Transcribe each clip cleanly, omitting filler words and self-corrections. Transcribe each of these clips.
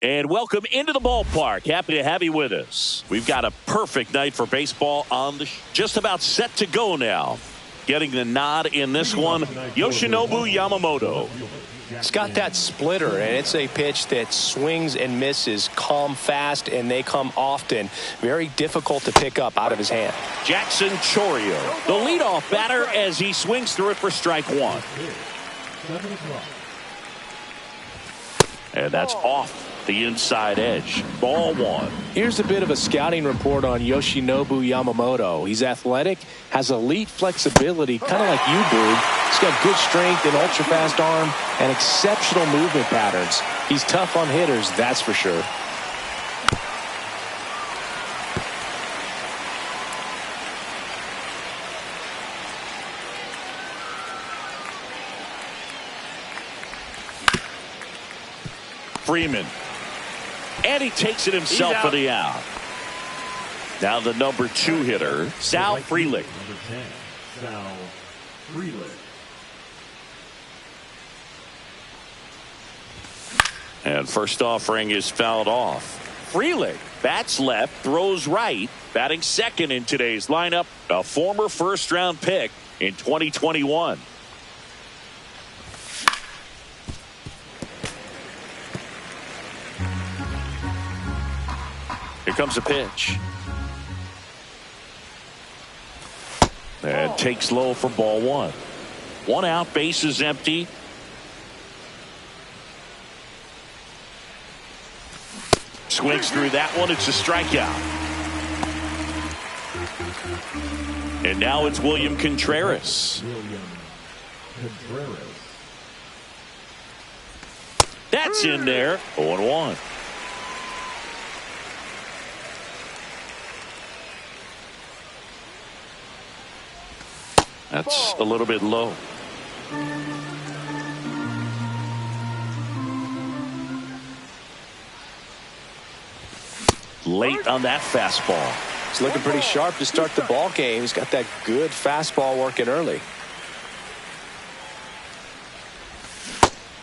And welcome into the ballpark. Happy to have you with us. We've got a perfect night for baseball on the just about set to go now. Getting the nod in this one, Yoshinobu Yamamoto. It's got that splitter, and it's a pitch that swings and misses, come fast, and they come often. Very difficult to pick up out of his hand. Jackson Chourio, the leadoff batter, as he swings through it for strike one. And that's off the inside edge. Ball one. Here's a bit of a scouting report on Yoshinobu Yamamoto. He's athletic, has elite flexibility, kind of like you, Boog. He's got good strength, an ultra-fast arm, and exceptional movement patterns. He's tough on hitters, that's for sure. Freeman. And he takes it himself for the out. Now the number 2 hitter, Sal Frelick. Number 10, Sal Frelick. And first offering is fouled off. Frelick bats left, throws right, batting second in today's lineup, a former first-round pick in 2021. Here comes a pitch. And takes low for ball one. One out, base is empty. Swings through that one. It's a strikeout. And now it's William Contreras. That's in there. 0-1. That's a little bit low. Late on that fastball. He's looking pretty sharp to start the ball game. He's got that good fastball working early.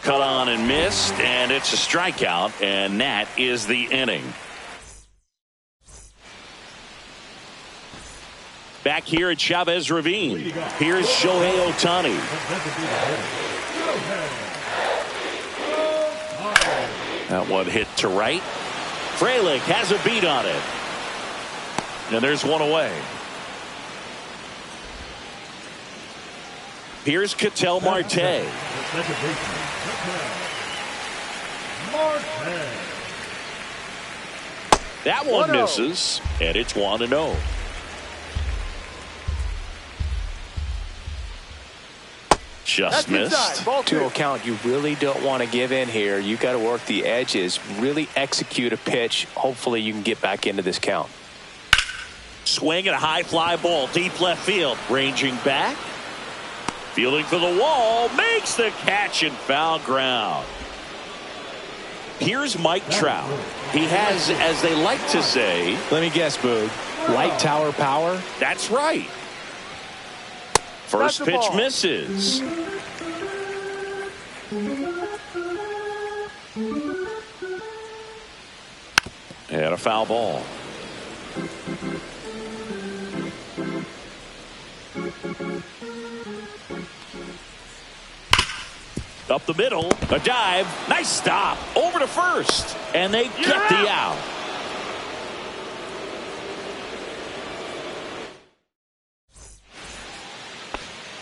Cut on and missed, and it's a strikeout, and that is the inning. Back here at Chavez Ravine, here's Shohei Ohtani. That one hit to right. Frelick has a beat on it. And there's one away. Here's Ketel Marte. That one misses, and it's 1-0. Just missed. 2-0 count. You really don't want to give in here. You got to work the edges, really execute a pitch. Hopefully you can get back into this count. Swing and a high fly ball deep left field. Ranging back. Fielding for the wall. Makes the catch in foul ground. Here's Mike Trout. He has, as they like to say. Let me guess, Boog. Light tower power? That's right. First pitch misses. And a foul ball. Up the middle, a dive, nice stop, over to first, and they get the out.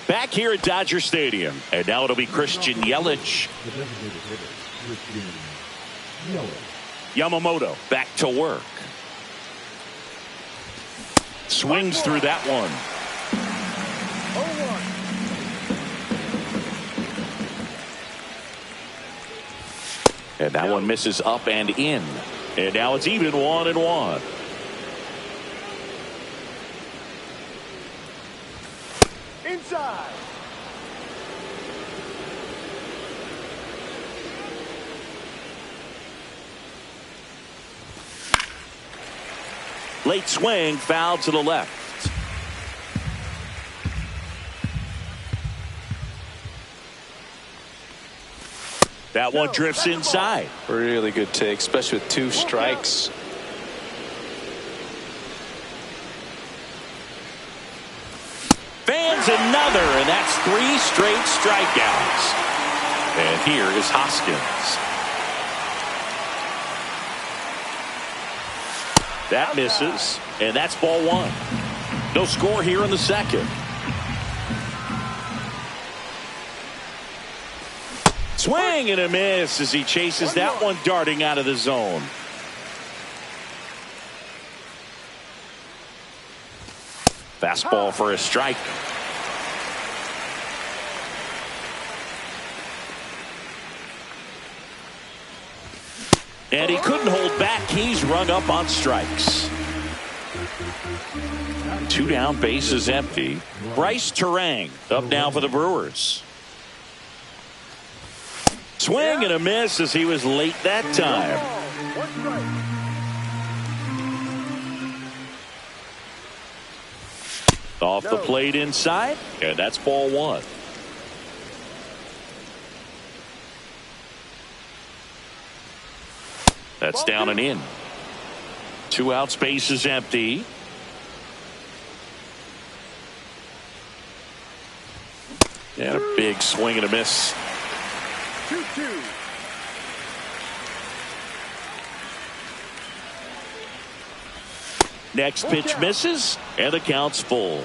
Back here at Dodger Stadium, and now it'll be Christian Yelich. Yamamoto back to work. Swings through that one. And that one misses up and in. And now it's even 1-1. Inside. Late swing, foul to the left. That one drifts inside. Really good take, especially with 2 strikes. Fans another, and that's 3 straight strikeouts. And here is Hoskins. That misses, and that's ball 1. No score here in the second. Swing and a miss as he chases that one darting out of the zone. Fastball for a strike. And he couldn't hold back. He's rung up on strikes. 2 down, bases empty. Bryce Terang up now for the Brewers. Swing and a miss as he was late that time. Off the plate inside, and that's ball 1. That's down and in. 2 outs, bases empty. And a big swing and a miss. 2-2. Next pitch misses, and the count's full.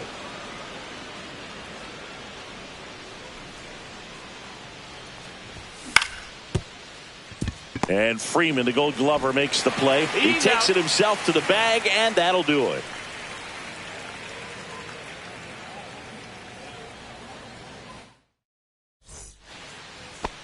And Freeman, the Gold Glover, makes the play. He takes it himself to the bag, and that'll do it.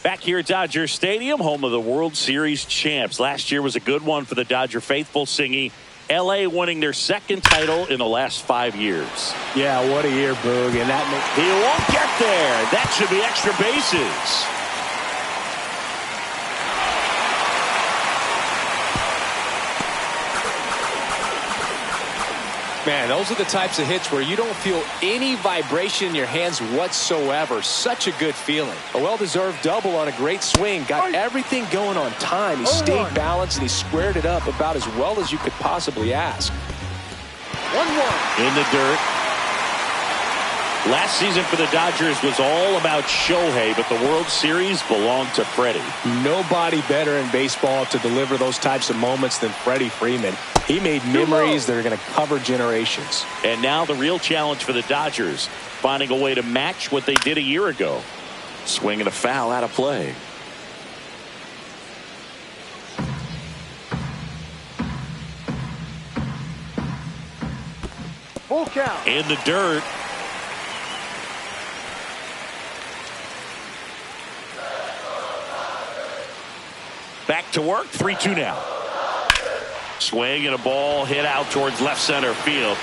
Back here at Dodger Stadium, home of the World Series champs. Last year was a good one for the Dodger faithful, singing. L.A. winning their 2nd title in the last 5 years. Yeah, what a year, Boog. And that he won't get there. That should be extra bases. Man, those are the types of hits where you don't feel any vibration in your hands whatsoever. Such a good feeling. A well-deserved double on a great swing. Got everything going on time. He stayed balanced and he squared it up about as well as you could possibly ask. 1-1. In the dirt. Last season for the Dodgers was all about Shohei, but the World Series belonged to Freddie. Nobody better in baseball to deliver those types of moments than Freddie Freeman. He made memories that are going to cover generations. And now the real challenge for the Dodgers, finding a way to match what they did a year ago. Swing and a foul out of play. Full count. In the dirt. Back to work, 3-2 now. Swing and a ball hit out towards left center field.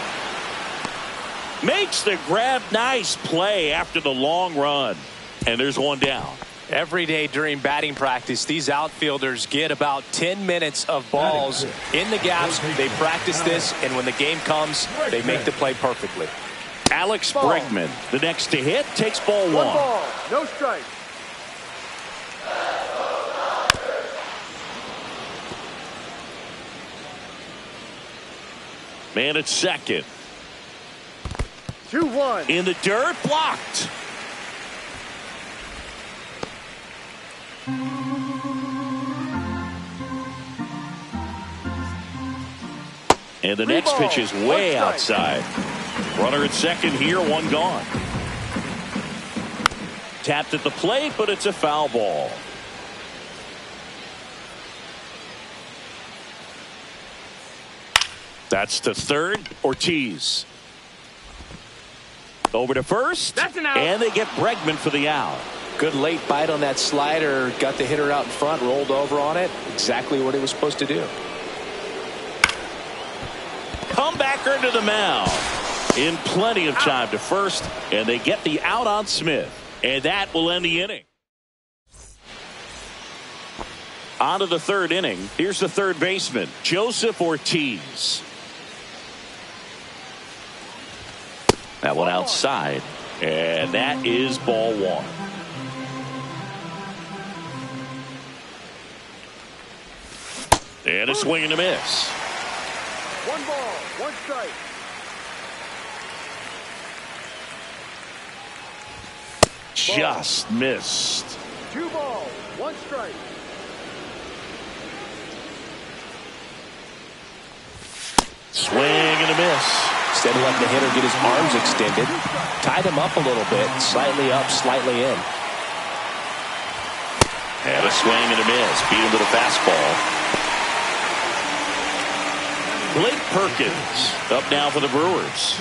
Makes the grab. Nice play after the long run. And there's one down. Every day during batting practice, these outfielders get about 10 minutes of balls in the gaps. They practice this, and when the game comes, they make the play perfectly. Alex Bregman, the next to hit, takes ball 1. 1 ball, no strike. Man at second. 2-1. In the dirt, blocked. And the next pitch is way outside. Runner at second here, 1 gone. Tapped at the plate, but it's a foul ball. That's to third. Ortiz. Over to first. That's an out. And they get Bregman for the out. Good late bite on that slider. Got the hitter out in front, rolled over on it. Exactly what he was supposed to do. Comebacker to the mound. In plenty of time to first. And they get the out on Smith. And that will end the inning. On to the 3rd inning. Here's the 3rd baseman, Joseph Ortiz. That one outside, and that is ball 1. And a swing and a miss. 1 ball, 1 strike. Just missed. 2 balls, 1 strike. Swing and a miss. Instead of letting the hitter get his arms extended, tied him up a little bit, slightly up, slightly in. And a swing and a miss. Beat him with a fastball. Blake Perkins up now for the Brewers.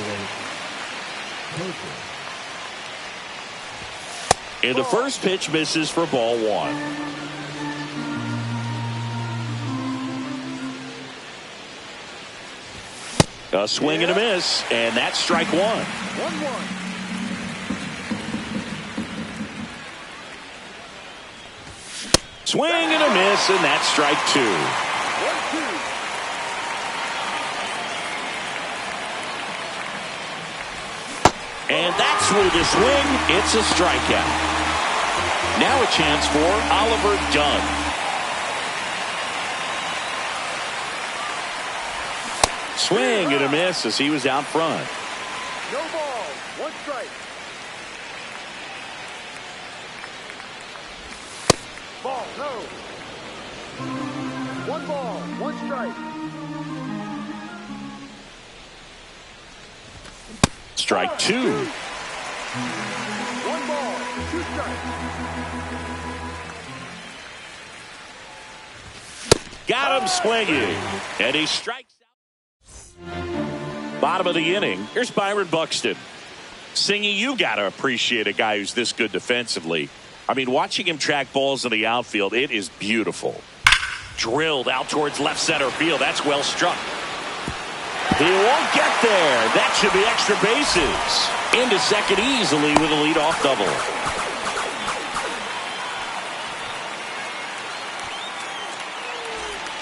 And the first pitch misses for ball 1. A swing and a miss, and that's strike 1. 1-1. Swing and a miss, and that's strike 2. 1-2. And that's with a swing. It's a strikeout. Now a chance for Oliver Dunn. Swing and a miss as he was out front. No balls, 1 strike. Ball, no. 1 ball, 1 strike. Strike 2. 1 ball, 2 strikes. Got him swinging. And he strikes out. Bottom of the inning. Here's Byron Buxton. Singy, you got to appreciate a guy who's this good defensively. I mean, watching him track balls in the outfield, it is beautiful. Drilled out towards left center field. That's well struck. He won't get there. That should be extra bases. Into second easily with a leadoff double.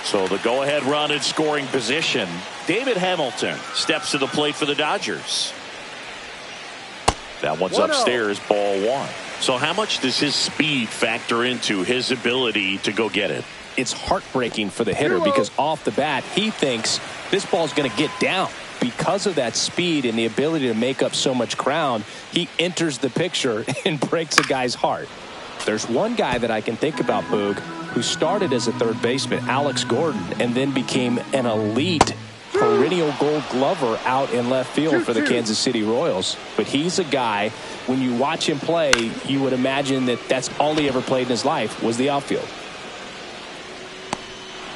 So the go-ahead run in scoring position. David Hamilton steps to the plate for the Dodgers. That one's 1-0. upstairs, ball 1. So how much does his speed factor into his ability to go get it? It's heartbreaking for the hitter because off the bat, he thinks this ball's going to get down. Because of that speed and the ability to make up so much ground, he enters the picture and breaks a guy's heart. There's one guy that I can think about, Boog, who started as a third baseman, Alex Gordon, and then became an elite perennial gold glover out in left field for the Kansas City Royals. But he's a guy, when you watch him play, you would imagine that that's all he ever played in his life was the outfield.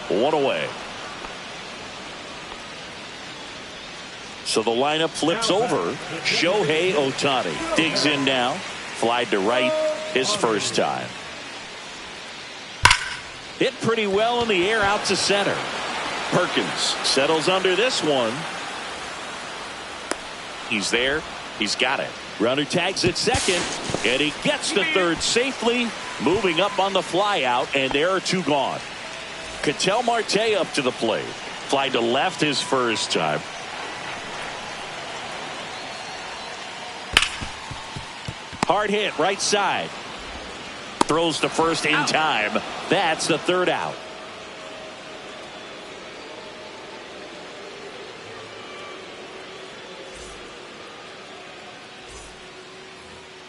1 away. So the lineup flips over. Shohei Ohtani digs in now. Flied to right his first time. Hit pretty well in the air out to center. Perkins settles under this one. He's there. He's got it. Runner tags at second, and he gets to third safely, moving up on the fly out, and there are 2 gone. Ketel Marte up to the plate. Fly to left his first time. Hard hit right side. Throws to first in time. That's the 3rd out.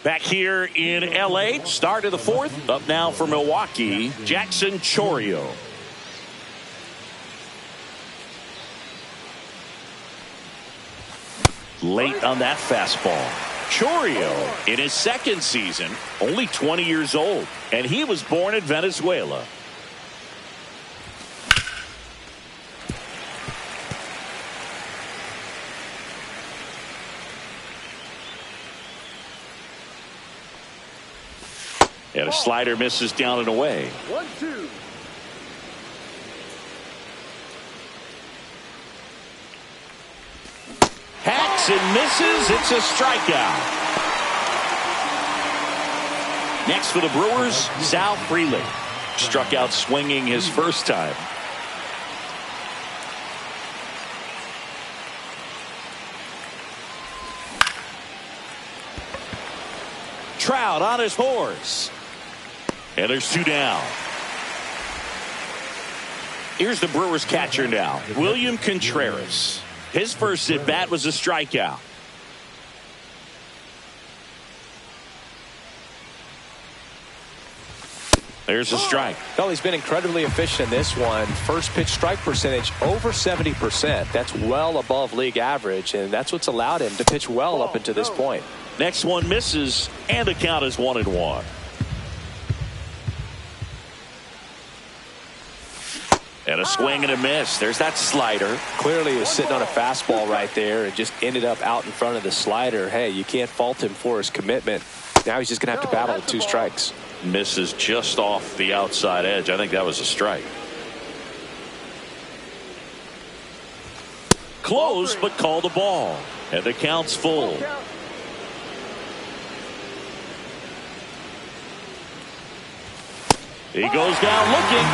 Back here in L.A., start of the 4th. Up now for Milwaukee, Jackson Chourio. Late on that fastball. Chourio in his 2nd season, only 20 years old, and he was born in Venezuela. And a slider misses down and away. 1-2. Hacks and misses. It's a strikeout. Next for the Brewers, Sal Freely. Struck out swinging his first time. Trout on his horse. And there's 2 down. Here's the Brewers catcher now, William Contreras. His first at-bat was a strikeout. There's a strike. Well, he's been incredibly efficient in this one. First pitch strike percentage over 70%. That's well above league average, and that's what's allowed him to pitch well up until this point. Next one misses, and the count is 1-1. And a swing and a miss. There's that slider. Clearly he was sitting on a fastball right there and just ended up out in front of the slider. Hey, you can't fault him for his commitment. Now he's just going to have to battle with 2 strikes. Misses just off the outside edge. I think that was a strike. Close, but called a ball. And the count's full. He goes down looking.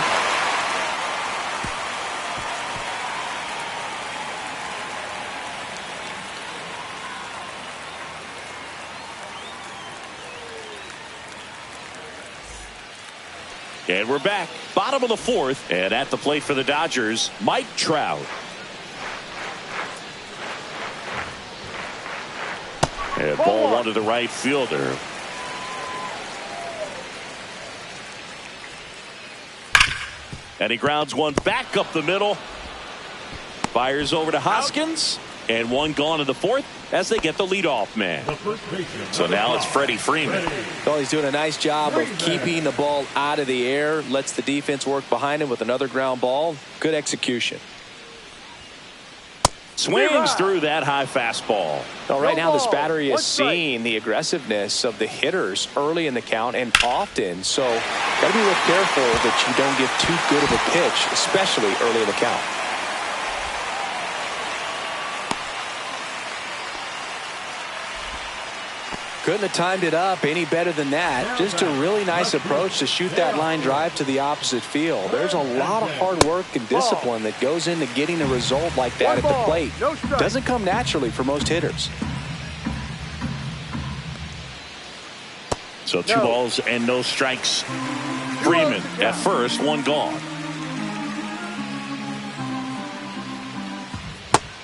And we're back. Bottom of the 4th. And at the plate for the Dodgers, Mike Trout. And ball 1 to the right fielder. And he grounds one back up the middle. Fires over to Hoskins. And one gone in the 4th as they get the leadoff man. So now it's Freddie Freeman. Well, he's doing a nice job of keeping the ball out of the air. Lets the defense work behind him with another ground ball. Good execution. Swings through that high fastball. Well, right now this battery is seeing the aggressiveness of the hitters early in the count and often. So got to be real careful that you don't give too good of a pitch, especially early in the count. Couldn't have timed it up any better than that. Just a really nice approach to shoot that line drive to the opposite field. There's a lot of hard work and discipline that goes into getting a result like that at the plate. Doesn't come naturally for most hitters. So 2 balls and no strikes. Freeman at first, 1 gone.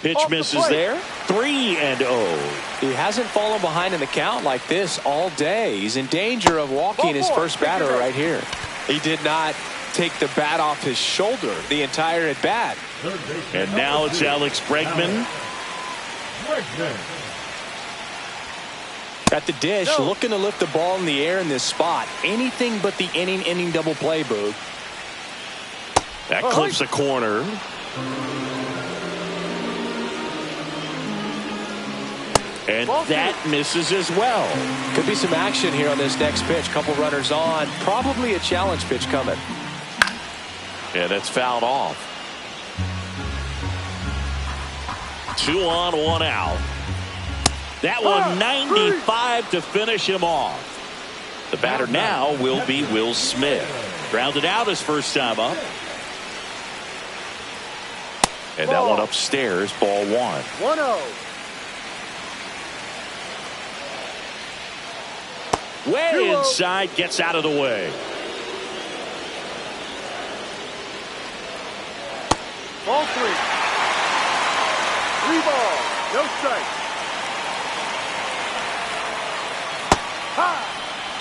Pitch misses there. 3-0. He hasn't fallen behind in the count like this all day. He's in danger of walking his first batter right here. He did not take the bat off his shoulder the entire at bat. And now it's Alex Bregman. At the dish, looking to lift the ball in the air in this spot. Anything but the inning double play, Boog. That clips a corner. And that misses as well. Could be some action here on this next pitch. Couple runners on. Probably a challenge pitch coming. And it's fouled off. 2 on, 1 out. That one 95 to finish him off. The batter now will be Will Smith. Grounded out his first time up. And that one upstairs, ball 1. 1-0. Way inside, gets out of the way. Ball 3. 3 balls, no strikes.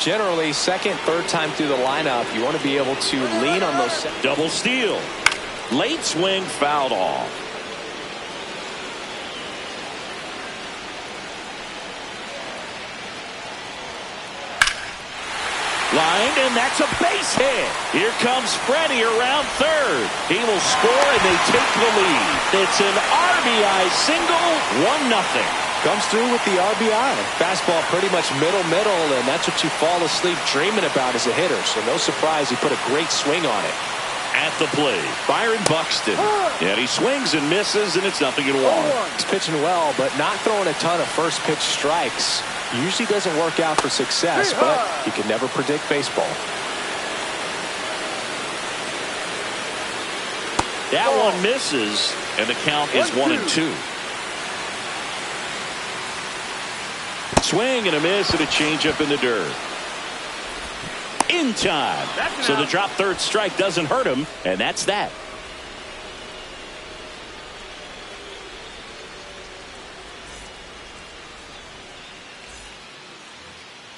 Generally, second, third time through the lineup, you want to be able to lean on those. Double steal. Late swing, fouled off. Line, and that's a base hit. Here comes Freddie around third. He will score, and they take the lead. It's an RBI single, 1-0. Comes through with the RBI. Fastball pretty much middle, and that's what you fall asleep dreaming about as a hitter. So no surprise he put a great swing on it. At the plate, Byron Buxton. And he swings and misses, and it's 0-1. He's pitching well, but not throwing a ton of first pitch strikes. Usually doesn't work out for success, but you can never predict baseball. That one misses, and the count is 1-2. Swing and a miss and a changeup in the dirt. In time. So the drop third strike doesn't hurt him, and that's that.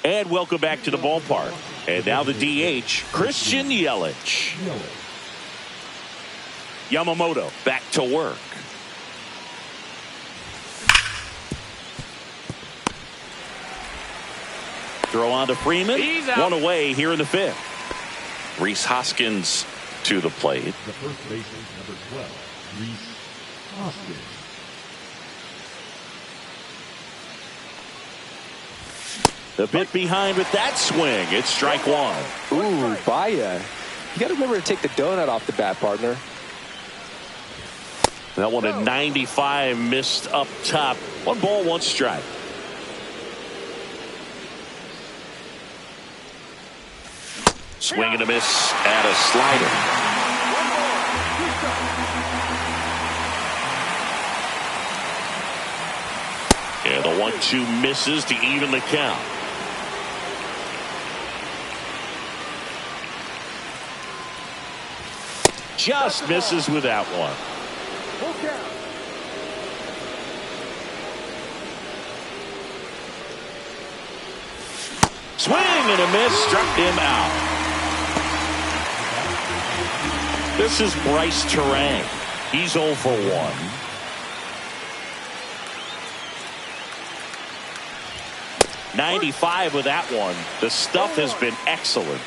And welcome back to the ballpark. And now the DH, Christian Yelich. Yamamoto back to work. Throw on to Freeman. One away here in the fifth. Rhys Hoskins to the plate. The first baseman, number 12, Rhys Hoskins. The bit behind with that swing. It's strike one. Ooh, Baya. You got to remember to take the donut off the bat, partner. That one at 95, missed up top. 1 ball, 1 strike. Swing and a miss at a slider. And the 1-2 misses to even the count. Just misses with that one. Swing and a miss, struck him out. This is Bryce Terang. He's 0 for 1. .95 with that one. The stuff has been excellent.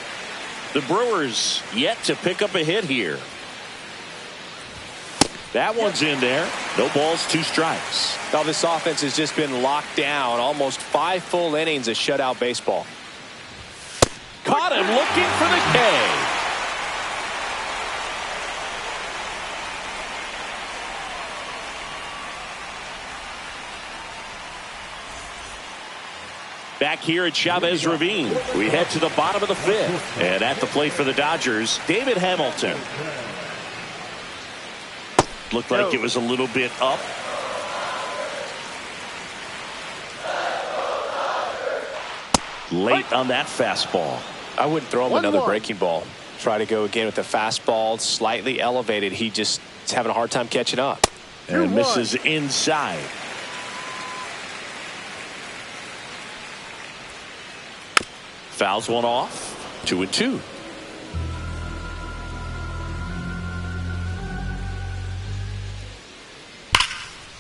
The Brewers yet to pick up a hit here. That one's in there. No balls, 2 strikes. Now this offense has just been locked down. Almost 5 full innings of shutout baseball. Caught him looking for the K. Back here at Chavez Ravine, we head to the bottom of the fifth. And at the plate for the Dodgers, David Hamilton. Looked like it was a little bit up. Late on that fastball. I wouldn't throw him another breaking ball. Try to go again with the fastball, slightly elevated. He just is having a hard time catching up. And misses inside. Fouls one off. 2-2.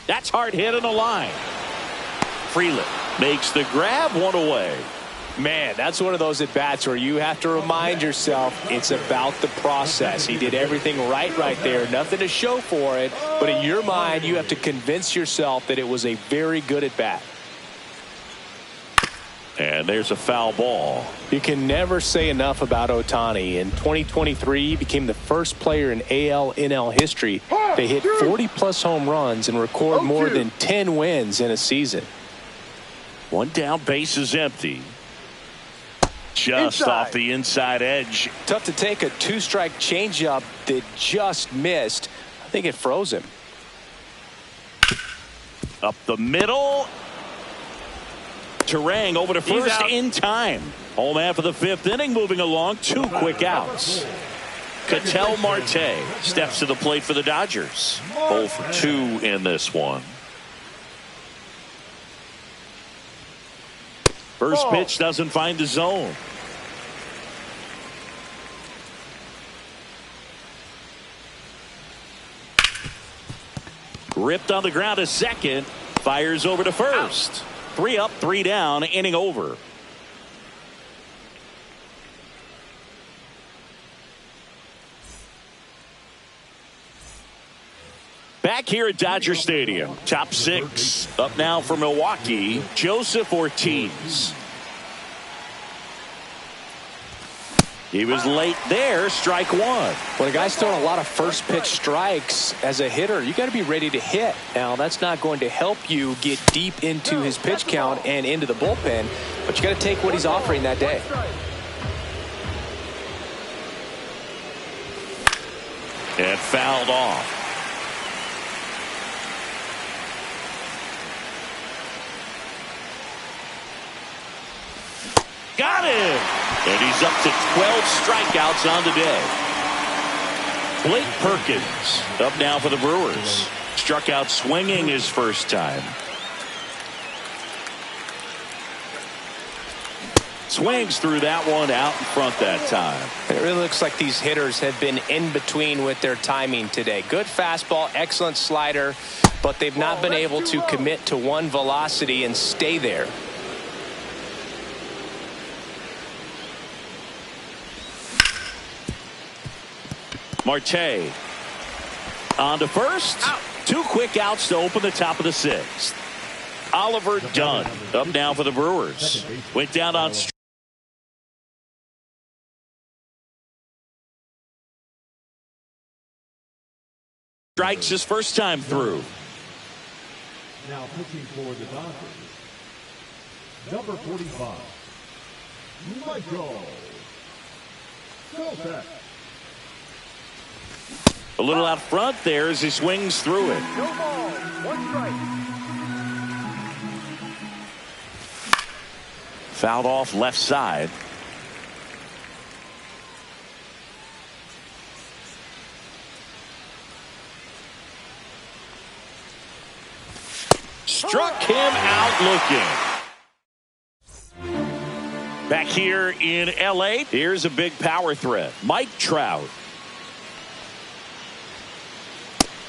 That's hard hit in the line. Freeland makes the grab, 1 away. Man, that's one of those at bats where you have to remind yourself it's about the process. He did everything right there. Nothing to show for it. But in your mind, you have to convince yourself that it was a very good at bat. And there's a foul ball. You can never say enough about Ohtani. In 2023, he became the first player in AL/NL history to hit 40-plus home runs and record more than 10 wins in a season. 1 down, base is empty. Just off the inside edge. Tough to take a 2-strike changeup that just missed. I think it froze him. Up the middle. Terang over to first in time. Home half of the 5th inning, moving along. 2 quick outs. Ketel Marte steps to the plate for the Dodgers. 0 for 2 in this one. First pitch doesn't find the zone. Ripped on the ground to second. Fires over to first. 3 up, 3 down, inning over. Back here at Dodger Stadium, top 6 up now for Milwaukee, Joseph Ortiz. He was late there, strike 1. When a guy's throwing a lot of first pitch strikes as a hitter, you got to be ready to hit. Now, that's not going to help you get deep into his pitch count and into the bullpen, but you got to take what he's offering that day. And fouled off. Got him! And he's up to 12 strikeouts on the day. Blake Perkins up now for the Brewers. Struck out swinging his first time. Swings through that one out in front that time. It really looks like these hitters have been in between with their timing today. Good fastball, excellent slider, but they've not been able to commit to one velocity and stay there. Marte on to first. Out. 2 quick outs to open the top of the 6th. Oliver Dunn up now for the Brewers. Went down on strikes his first time through. Now pitching for the Dodgers, number 45, Michael Kopech. A little out front there as he swings through it. No ball. 1 strike. Fouled off left side. Struck him out looking. Back here in L.A., here's a big power threat. Mike Trout.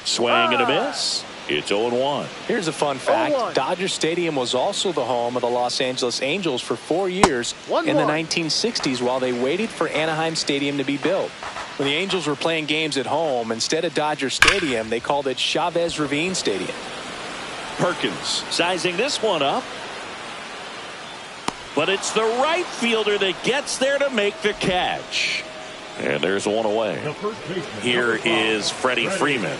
Swing and a miss. It's 0-1. Here's a fun fact. Dodger Stadium was also the home of the Los Angeles Angels for 4 years in the 1960s while they waited for Anaheim Stadium to be built. When the Angels were playing games at home, instead of Dodger Stadium, they called it Chavez Ravine Stadium. Perkins sizing this one up. But it's the right fielder that gets there to make the catch. And there's one away. Here is Freddie Freeman.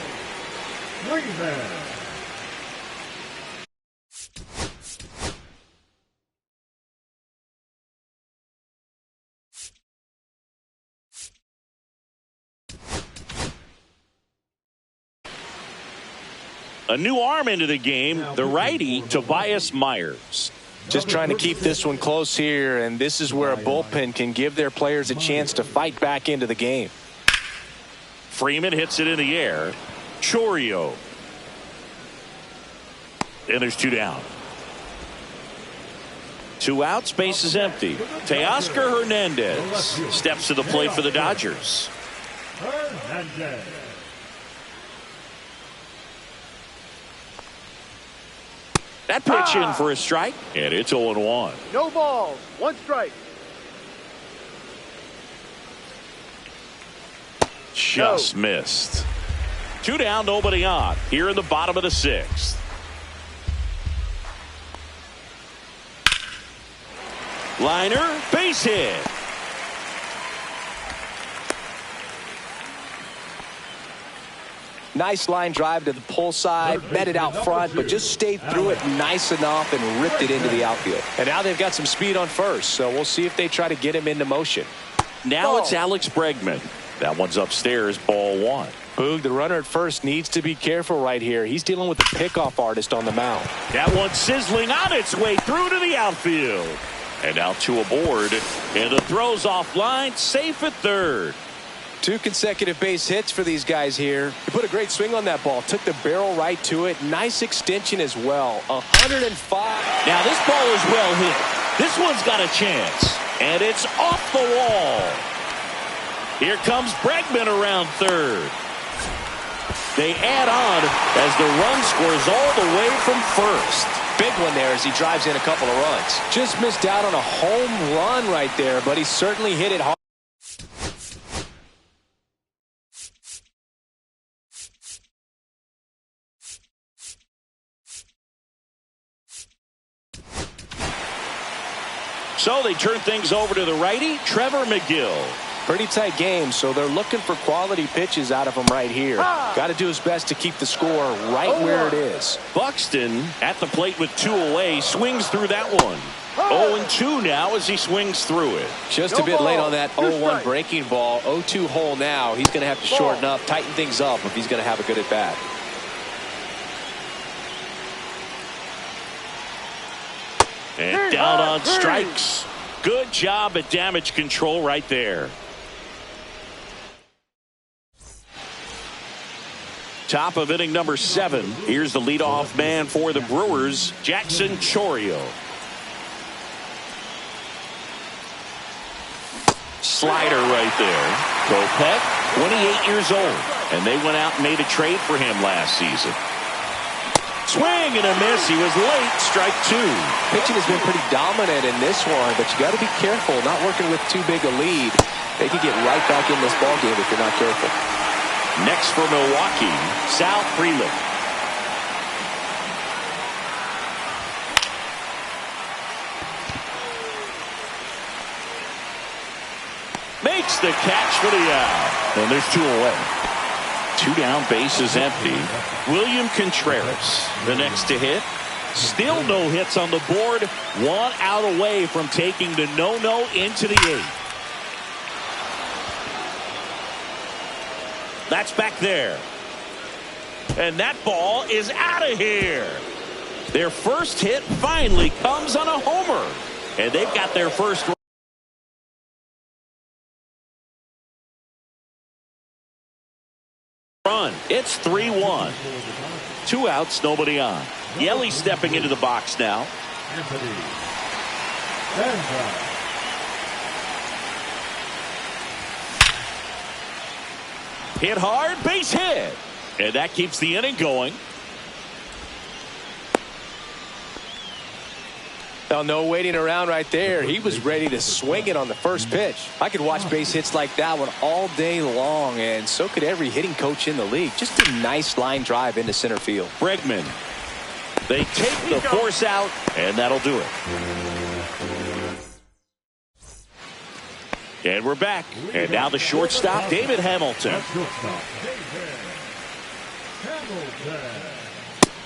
A new arm into the game, the righty, Tobias Myers. Just trying to keep this one close here, and this is where a bullpen can give their players a chance to fight back into the game. Freeman hits it in the air. Chourio. And there's 2 down. 2 out, space is empty. Teoscar Hernandez steps to the plate for the Dodgers. That pitch in for a strike, and it's 0-1. No balls. 1 strike. Just missed. 2 down, nobody on. Here in the bottom of the 6th. Liner, base hit. Nice line drive to the pull side, met it out front, but just stayed through it nice enough and ripped it into the outfield. And now they've got some speed on first, so we'll see if they try to get him into motion. Now it's Alex Bregman. That one's upstairs, ball 1. Boog, the runner at first needs to be careful right here. He's dealing with the pickoff artist on the mound. That one sizzling on its way through to the outfield. And now 2 aboard, and the throw's offline, safe at third. 2 consecutive base hits for these guys here. He put a great swing on that ball. Took the barrel right to it. Nice extension as well. 105. Now this ball is well hit. This one's got a chance. And it's off the wall. Here comes Bregman around third. They add on as the run scores all the way from first. Big one there as he drives in a couple of runs. Just missed out on a home run right there, but he certainly hit it hard. So they turn things over to the righty, Trevor McGill. Pretty tight game, so they're looking for quality pitches out of him right here. Got to do his best to keep the score right where it is. Buxton at the plate with 2 away, swings through that one. 0-2 now as he swings through it. Just a bit late on that 0-1 breaking ball. 0-2 hole now. He's going to have to shorten up, tighten things up if he's going to have a good at bat. And down on strikes. Good job at damage control right there. Top of inning number 7. Here's the leadoff man for the Brewers, Jackson Chourio. Slider right there. Kopech, 28 years old. And they went out and made a trade for him last season. Swing and a miss. He was late. Strike two. Pitching has been pretty dominant in this one, but you got to be careful. Not working with too big a lead. They could get right back in this ballgame if you're not careful. Next for Milwaukee, Sal Frelick. Makes the catch for the out. And there's two away. Two down, base is empty. William Contreras, the next to hit. Still no hits on the board. One out away from taking the no-no into the eighth. That's back there. And that ball is out of here. Their first hit finally comes on a homer. And they've got their first run. It's 3-1. Two outs, nobody on. Yelly stepping into the box now. Hit hard, base hit. And that keeps the inning going. Well, no waiting around right there. He was ready to swing it on the first pitch. I could watch base hits like that one all day long, and so could every hitting coach in the league. Just a nice line drive into center field. Bregman. They take the force out, and that'll do it. And we're back. And now the shortstop, David Hamilton.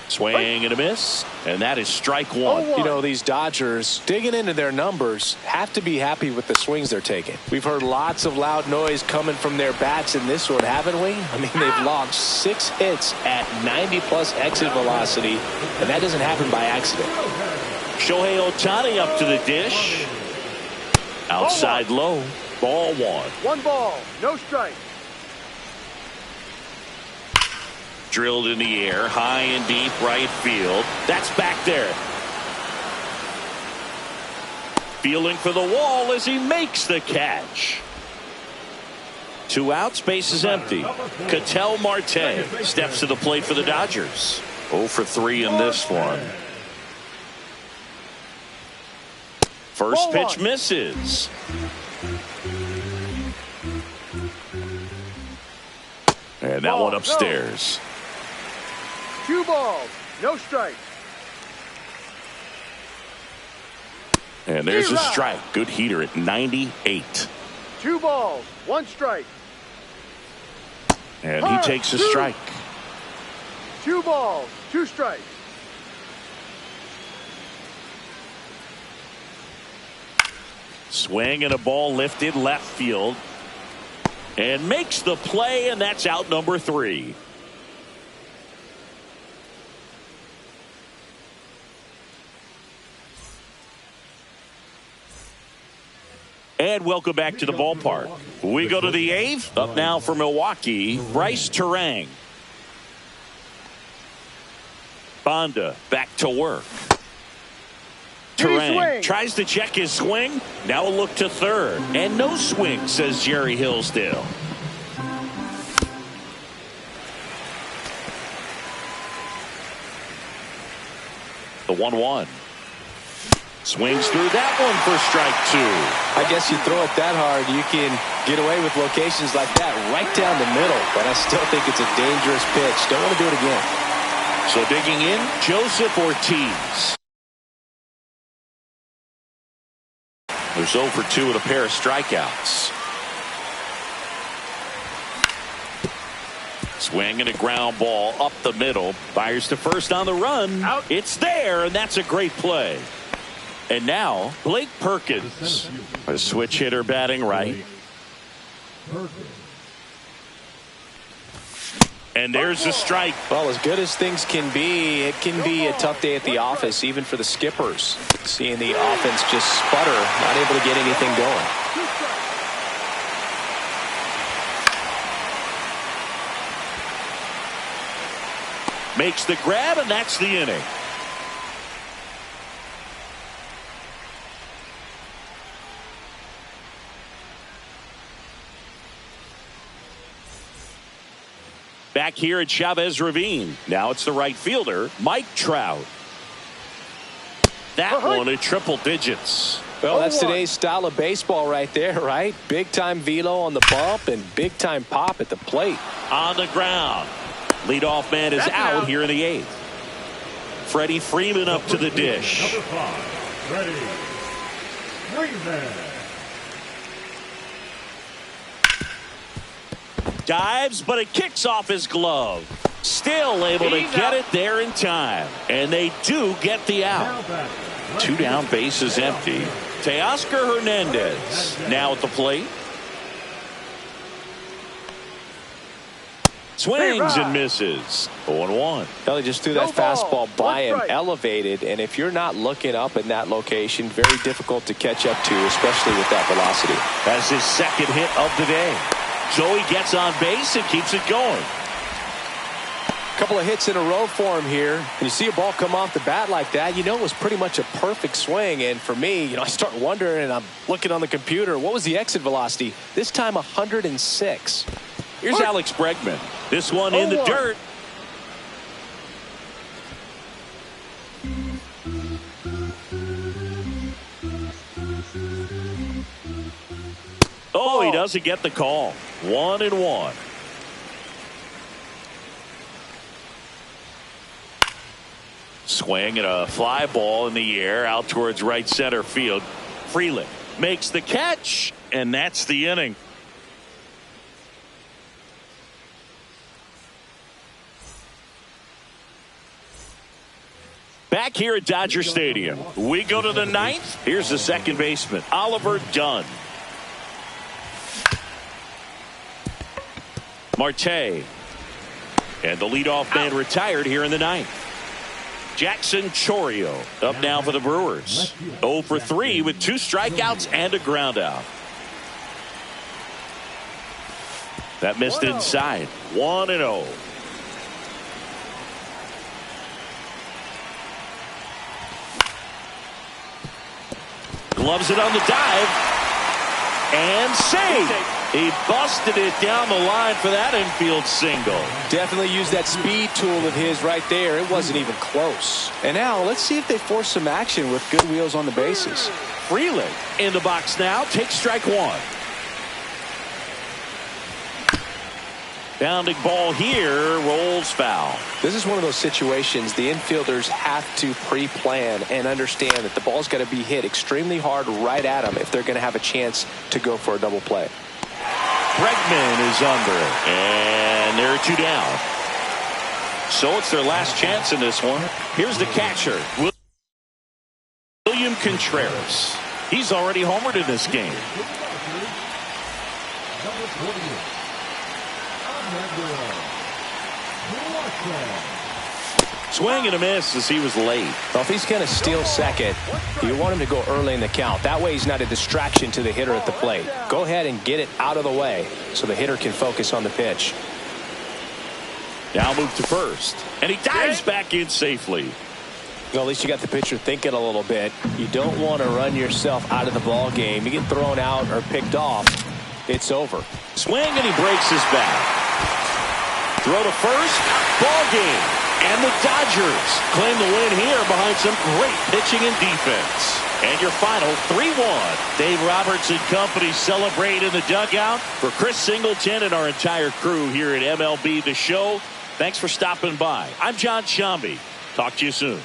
Swing and a miss, and that is strike one. You know, these Dodgers, digging into their numbers, have to be happy with the swings they're taking. We've heard lots of loud noise coming from their bats in this one, haven't we? I mean, they've logged 6 hits at 90-plus exit velocity, and that doesn't happen by accident. Shohei Ohtani up to the dish. Outside low. Ball one. 1 ball, no strike. Drilled in the air, high and deep right field. That's back there. Feeling for the wall as he makes the catch. 2 outs, base is empty. Ketel Marte steps to the plate for the Dodgers. 0 for 3 in this one. First pitch misses. And that one upstairs. 2 balls, no strike. And there's a strike. Good heater at 98. 2 balls, 1 strike. And he takes a strike. 2 balls, 2 strikes. Swing and a ball lifted left field. And makes the play, and that's out number 3. And welcome back to the ballpark. We go to the 8th. Up now for Milwaukee, Bryce Turang. Bonda back to work. Turang tries to check his swing. Now a look to third. And no swing, says Jerry Hillsdale. The 1-1. Swings through that one for strike 2. I guess you throw it that hard, you can get away with locations like that right down the middle. But I still think it's a dangerous pitch. Don't want to do it again. So digging in, Joseph Ortiz. There's 0 for 2 with a pair of strikeouts. Swing and a ground ball up the middle. Fires to first on the run. Out. It's there, and that's a great play. And now, Blake Perkins, a switch hitter batting right. And there's a strike. Well, as good as things can be, it can be a tough day at the office, even for the skippers. Seeing the offense just sputter, not able to get anything going. Makes the grab, and that's the inning. Back here at Chavez Ravine. Now it's the right fielder, Mike Trout. That one at triple digits. Well, that's today's style of baseball right there, right? Big-time velo on the bump and big-time pop at the plate. On the ground. Leadoff man is out here in the 8th. Freddie Freeman up to the dish. Number 5, Freddie Freeman. Dives, but it kicks off his glove. Still able to get it there in time. And they do get the out. 2 down, bases empty. Teoscar Hernandez now at the plate. Swings and misses. 0-1. Well, he just threw that fastball by him, elevated, and if you're not looking up in that location, very difficult to catch up to, especially with that velocity. That's his second hit of the day. Joey gets on base and keeps it going. Couple of hits in a row for him here. And you see a ball come off the bat like that, you know it was pretty much a perfect swing. And for me, I start wondering, and I'm looking on the computer, what was the exit velocity? This time 106. Here's Alex Bregman. This one in the dirt. Oh, he doesn't get the call. 1-1. Swing and a fly ball in the air out towards right center field. Freeland makes the catch, and that's the inning. Back here at Dodger Stadium, we go to the 9th. Here's the second baseman, Oliver Dunn. Marte. And the leadoff man retired here in the 9th. Jackson Chorio up now for the Brewers. 0 for 3 with 2 strikeouts and a ground out. That missed inside. 1-0. Gloves it on the dive. And save. He busted it down the line for that infield single. Definitely used that speed tool of his right there. It wasn't even close. And now let's see if they force some action with good wheels on the bases. Freeland in the box now. Takes strike 1. Bounding ball here, rolls foul. This is one of those situations the infielders have to pre-plan and understand that the ball's got to be hit extremely hard right at them if they're going to have a chance to go for a double play. Bregman is under it, and they're 2 down. So it's their last chance in this one. Here's the catcher, William Contreras. He's already homered in this game. Swing and a miss as he was late. Well, if he's going to steal second, you want him to go early in the count. That way he's not a distraction to the hitter at the plate. Go ahead and get it out of the way so the hitter can focus on the pitch. Now move to first. And he dives back in safely. Well, at least you got the pitcher thinking a little bit. You don't want to run yourself out of the ball game. You get thrown out or picked off, it's over. Swing and he breaks his back. Throw to first. Ball game. And the Dodgers claim the win here behind some great pitching and defense. And your final 3-1. Dave Roberts and company celebrate in the dugout. For Chris Singleton and our entire crew here at MLB The Show, thanks for stopping by. I'm John Shambi. Talk to you soon.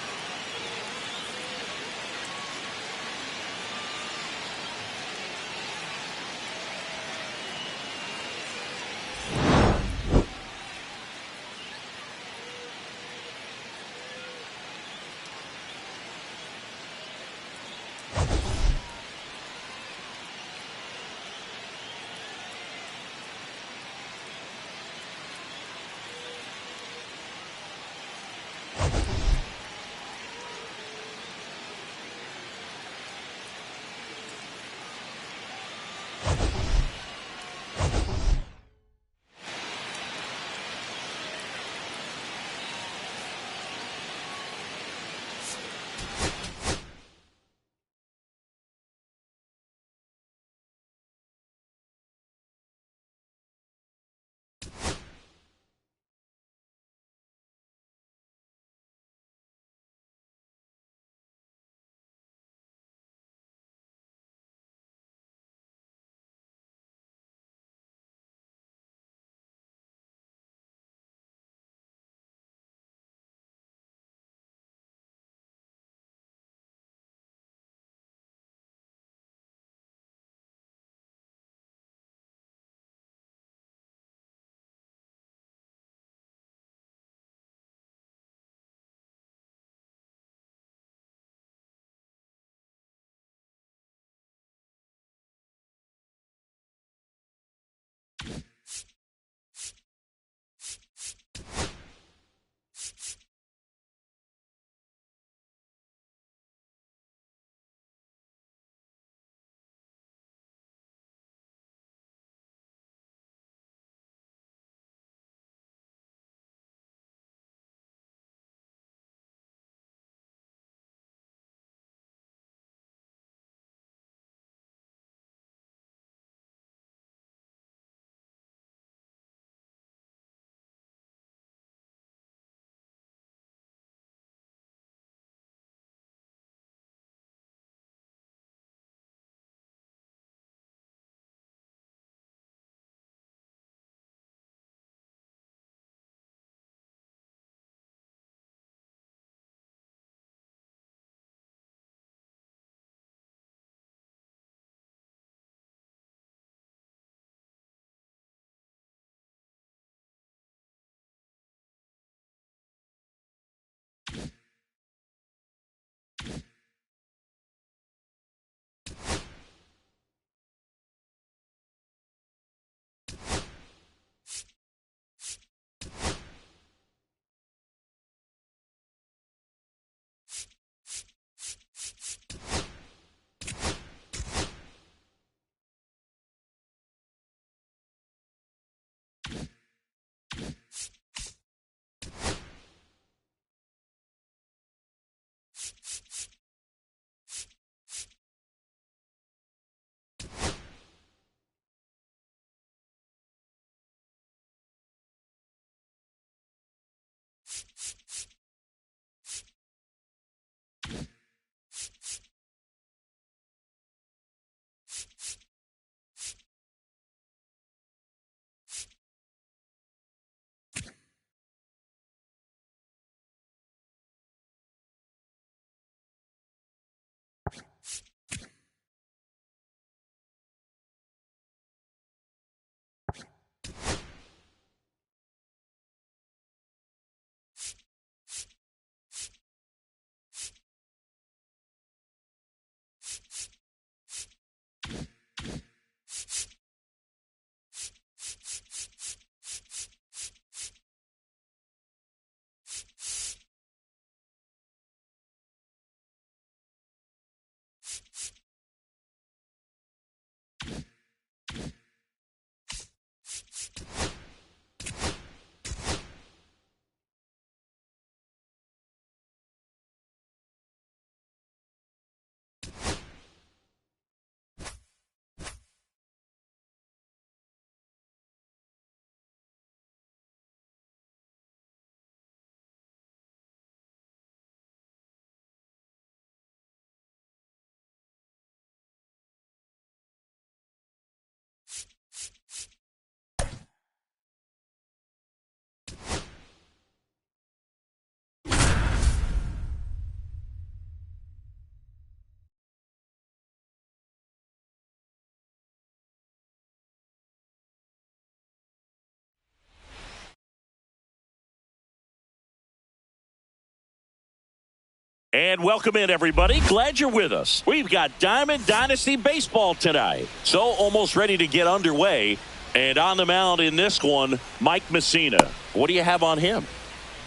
And welcome in, everybody. Glad you're with us. We've got Diamond Dynasty Baseball tonight. So almost ready to get underway. And on the mound in this one, Mike Messina. What do you have on him?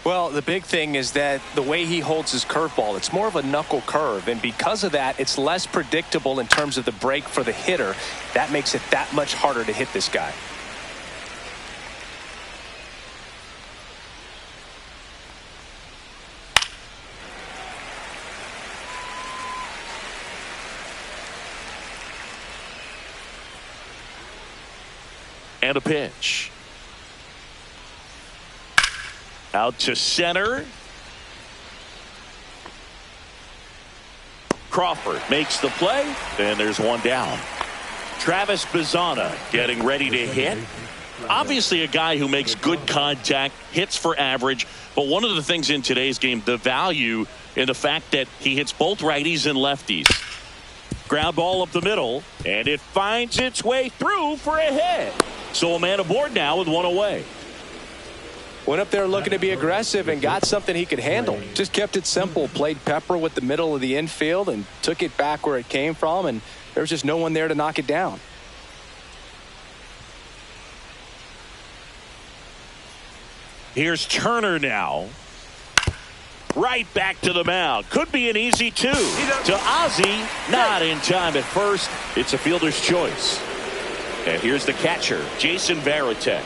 Well, the big thing is that the way he holds his curveball, it's more of a knuckle curve. And because of that, it's less predictable in terms of the break for the hitter. That makes it that much harder to hit this guy. And a pitch. Out to center. Crawford makes the play, and there's one down. Travis Bazzana getting ready to hit. Obviously a guy who makes good contact, hits for average, but one of the things in today's game, the value in the fact that he hits both righties and lefties. Ground ball up the middle, and it finds its way through for a hit. So a man aboard now with one away. Went up there looking to be aggressive and got something he could handle. Just kept it simple. Played pepper with the middle of the infield and took it back where it came from, and there was just no one there to knock it down. Here's Turner now. Right back to the mound. Could be an easy two. To Ozzie. Not in time at first. It's a fielder's choice. And here's the catcher, Jason Varitek.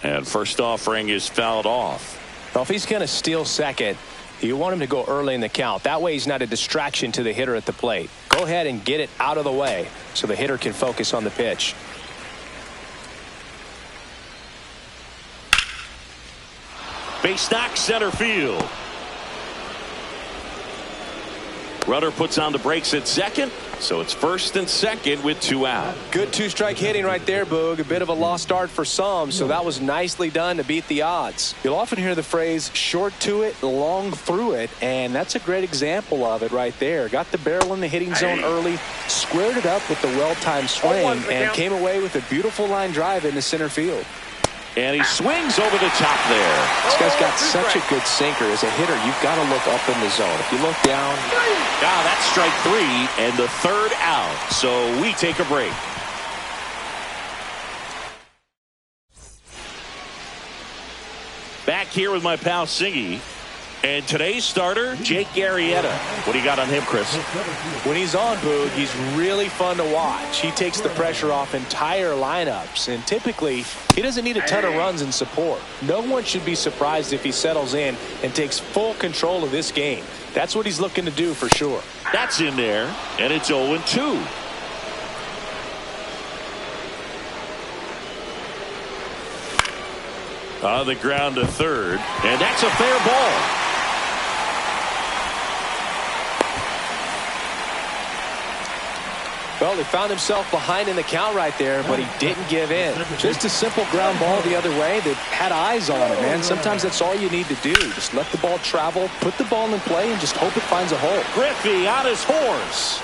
And first offering is fouled off. Well, if he's going to steal second, you want him to go early in the count. That way he's not a distraction to the hitter at the plate. Go ahead and get it out of the way so the hitter can focus on the pitch. Base knock center field. Runner puts on the brakes at second, so it's first and second with two out. Good two-strike hitting right there, Boog. A bit of a lost start for some, so that was nicely done to beat the odds. You'll often hear the phrase short to it, long through it, and that's a great example of it right there. Got the barrel in the hitting zone early, squared it up with the well-timed swing, and came away with a beautiful line drive into center field. And he swings over the top there. This guy's got such a good sinker. As a hitter, you've got to look up in the zone. If you look down. That's strike three and the third out. So we take a break. Back here with my pal Singy. And today's starter, Jake Arrieta. What do you got on him, Chris? When he's on, Boog, he's really fun to watch. He takes the pressure off entire lineups, and typically he doesn't need a ton of runs in support. No one should be surprised if he settles in and takes full control of this game. That's what he's looking to do for sure. That's in there, and it's 0-2. On the ground to third, and that's a fair ball. Well, he found himself behind in the count right there, but he didn't give in. Just a simple ground ball the other way that had eyes on it, man. Sometimes that's all you need to do. Just let the ball travel, put the ball in play, and just hope it finds a hole. Griffey on his horse.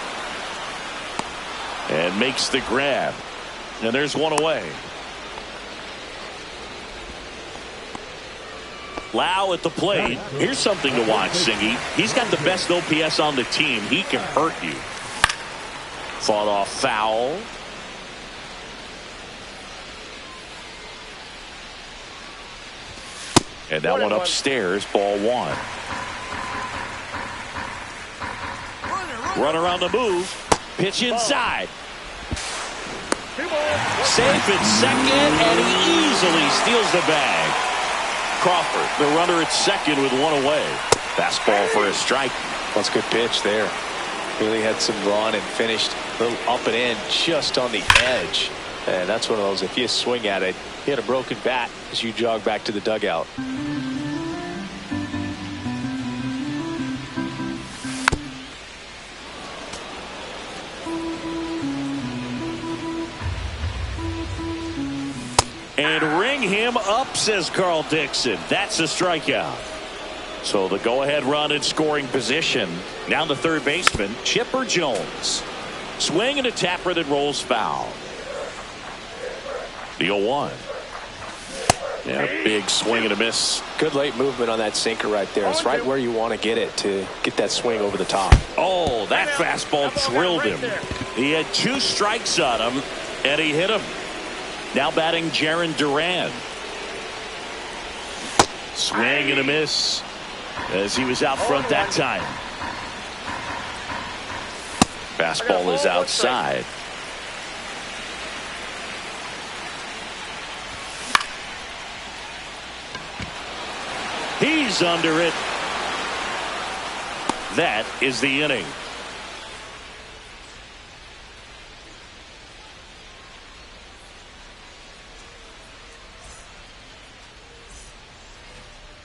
And makes the grab. And there's one away. Lau at the plate. Here's something to watch, Singy. He's got the best OPS on the team. He can hurt you. Fought off foul. And that one upstairs, ball one. Runner on the move. Pitch inside. Safe at second, and he easily steals the bag. Crawford, the runner at second with one away. Fastball for a strike. That's a good pitch there. Really had some run and finished a little up and in just on the edge. And that's one of those, if you swing at it, you had a broken bat as you jog back to the dugout. And ring him up, says Carl Dixon. That's a strikeout. So the go-ahead run in scoring position. Now the third baseman, Chipper Jones. Swing and a tapper that rolls foul. The 0-1. Yeah, big swing and a miss. Good late movement on that sinker right there. It's right where you want to get it to get that swing over the top. Oh, that fastball drilled him. He had 2 strikes on him, and he hit him. Now batting Jarren Duran. Swing and a miss as he was out front that time. Fastball is outside. He's under it. That is the inning.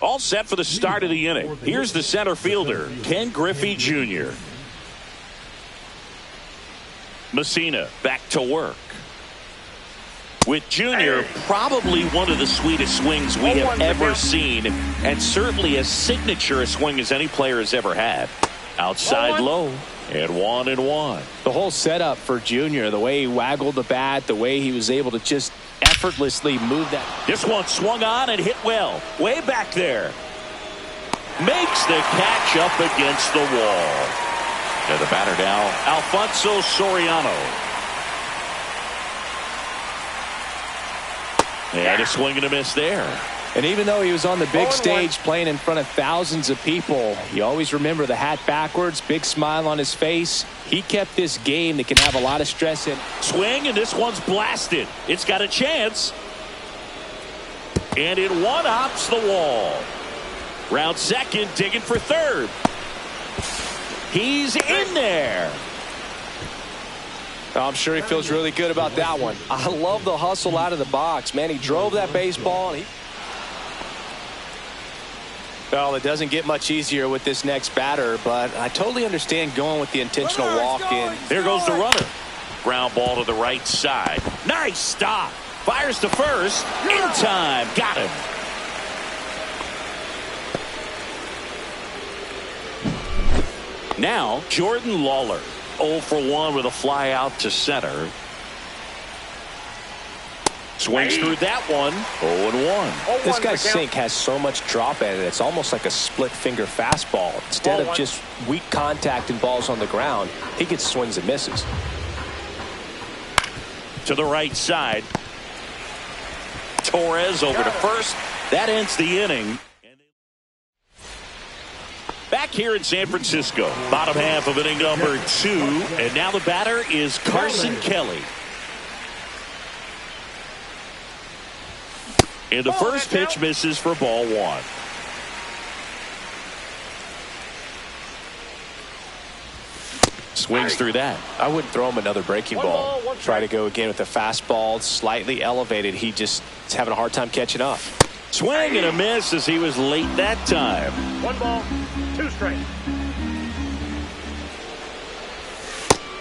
All set for the start of the inning. Here's the center fielder, Ken Griffey Jr. Messina back to work. With Jr. probably one of the sweetest swings we have ever seen, and certainly as signature a swing as any player has ever had. Outside low, and 1-1. The whole setup for Jr., the way he waggled the bat, the way he was able to just effortlessly move that. This one swung on and hit well. Way back there. Makes the catch up against the wall. And the batter now, Alfonso Soriano. And a swing and a miss there. And even though he was on the big stage playing in front of thousands of people, you always remember the hat backwards, big smile on his face. He kept this game that can have a lot of stress in. Swing, and this one's blasted. It's got a chance. And it one-hops the wall. Round second, digging for third. He's in there. I'm sure he feels really good about that one. I love the hustle out of the box, man. He drove that baseball. And well, it doesn't get much easier with this next batter, but I totally understand going with the intentional walk in. There goes the runner. Ground ball to the right side. Nice stop. Fires to first. In time. Got him. Now, Jordan Lawler. 0 for 1 with a fly out to center. Swings through that one. 0-1. This guy's sink has so much drop at it. It's almost like a split finger fastball. Instead of just weak contact and balls on the ground, he gets swings and misses. To the right side. Torres over to first. That ends the inning. Back here in San Francisco, bottom half of inning number 2, and now the batter is Carson Kelly. And the first pitch misses for ball 1. Swings through that. I wouldn't throw him another breaking ball. Try to go again with a fastball, slightly elevated. He just is having a hard time catching up. Swing and a miss as he was late that time. 1 ball, 2 strikes.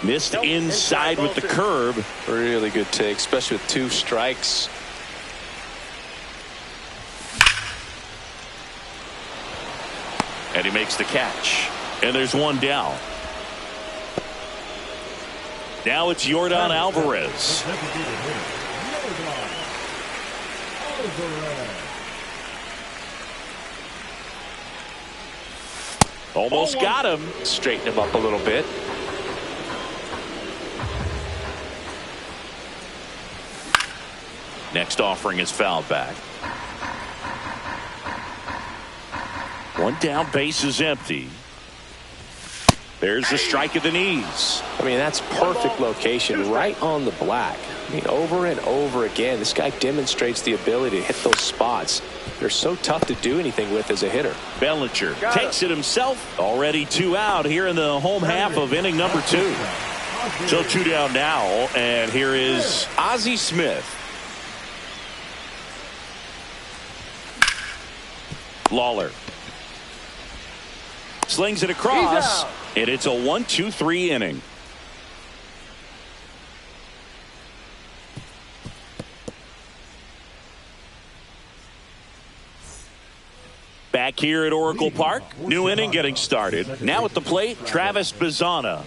Missed inside with the curve. Really good take, especially with 2 strikes. And he makes the catch. And there's 1 down. Now it's Yordan Alvarez. Almost got him. Straighten him up a little bit. Next offering is fouled back. 1 down, base is empty. There's the strike at the knees. I mean, that's perfect location, right on the black. I mean, over and over again, this guy demonstrates the ability to hit those spots. They're so tough to do anything with as a hitter. Bellinger takes it himself. Already 2 out here in the home half of inning number 2. So 2 down now, and here is Ozzie Smith. Lawler slings it across, and it's a 1-2-3 inning. Back here at Oracle Park, new inning getting started. Now at the plate, Travis Bazzana.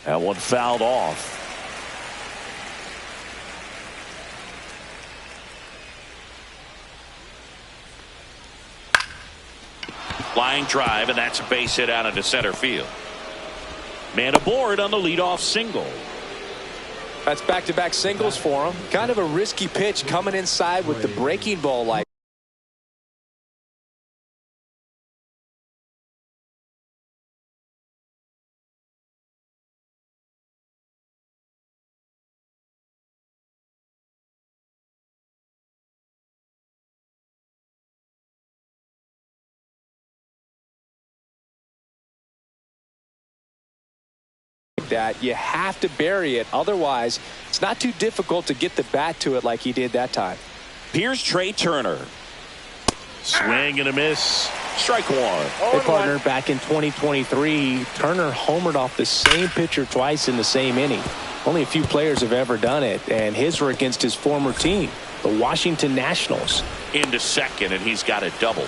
That one fouled off. Flying drive, and that's a base hit out into center field. Man aboard on the leadoff single. That's back-to-back singles for him. Kind of a risky pitch coming inside with the breaking ball like. That you have to bury it, otherwise it's not too difficult to get the bat to it like he did that time. Here's Trey Turner. Swing and a miss. Strike 1. Hey partner, back in 2023 Turner homered off the same pitcher twice in the same inning. Only a few players have ever done it, and his were against his former team, the Washington Nationals. Into second, and he's got a double.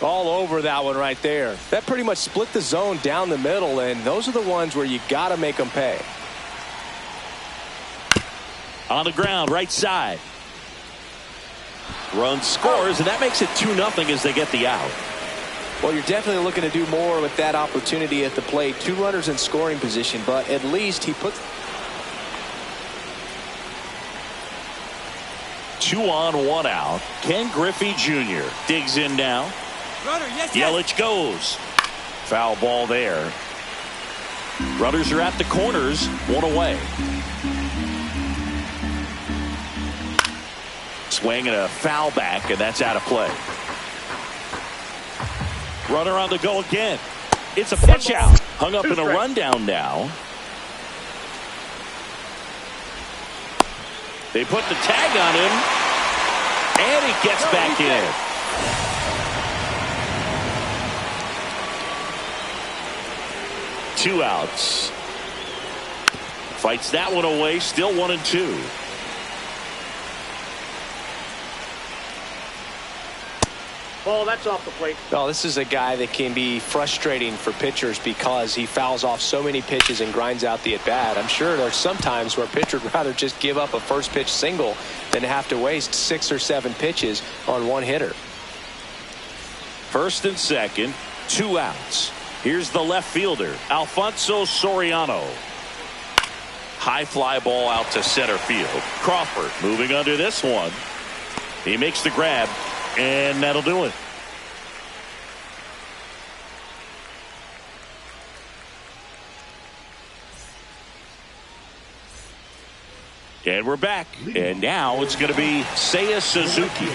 All over that one right there. That pretty much split the zone down the middle, and those are the ones where you got to make them pay. On the ground, right side. Run scores, and that makes it 2-0 as they get the out. Well, you're definitely looking to do more with that opportunity at the plate. 2 runners in scoring position, but at least he puts. 2 on, 1 out. Ken Griffey Jr. digs in now. Runner, yes, Yelich goes. Foul ball there. Runners are at the corners, 1 away. Swing and a foul back, and that's out of play. Runner on the go again. It's a pitch out. Hung up in a rundown now. They put the tag on him, and he gets back in. Two outs. Fights that one away. Still 1-2. Ball, that's off the plate. Well, this is a guy that can be frustrating for pitchers because he fouls off so many pitches and grinds out the at-bat. I'm sure there's some times where a pitcher would rather just give up a first pitch single than have to waste 6 or 7 pitches on one hitter. First and second, 2 outs. Here's the left fielder, Alfonso Soriano. High fly ball out to center field. Crawford moving under this one. He makes the grab, and that'll do it. And we're back. And now it's going to be Seiya Suzuki.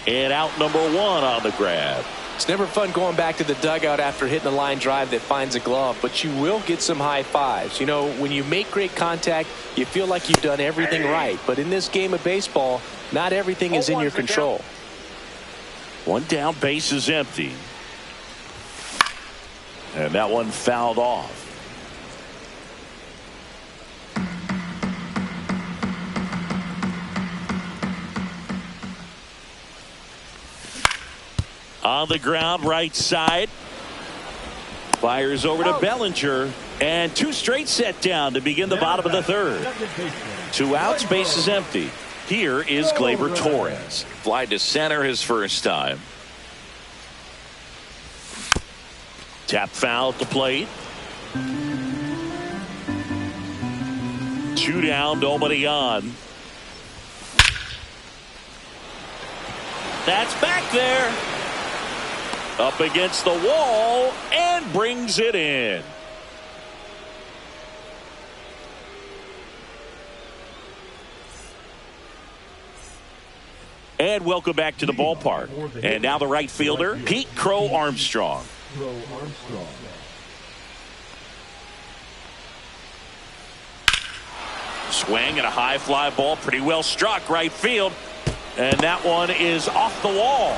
And out number 1 on the grab. It's never fun going back to the dugout after hitting a line drive that finds a glove, but you will get some high fives. You know, when you make great contact, you feel like you've done everything right. But in this game of baseball, not everything is in your control. One down, base is empty. And that one fouled off. On the ground, right side. Fires over to Bellinger. And two straight set down to begin the bottom of the third. 2 outs, base is empty. Here is Gleyber Torres. Fly to center his first time. Tap foul at the plate. 2 down, nobody on. That's back there. Up against the wall and brings it in. And welcome back to the ballpark. And now the right fielder, Pete Crow Armstrong. Swing and a high fly ball, pretty well struck right field. And that one is off the wall.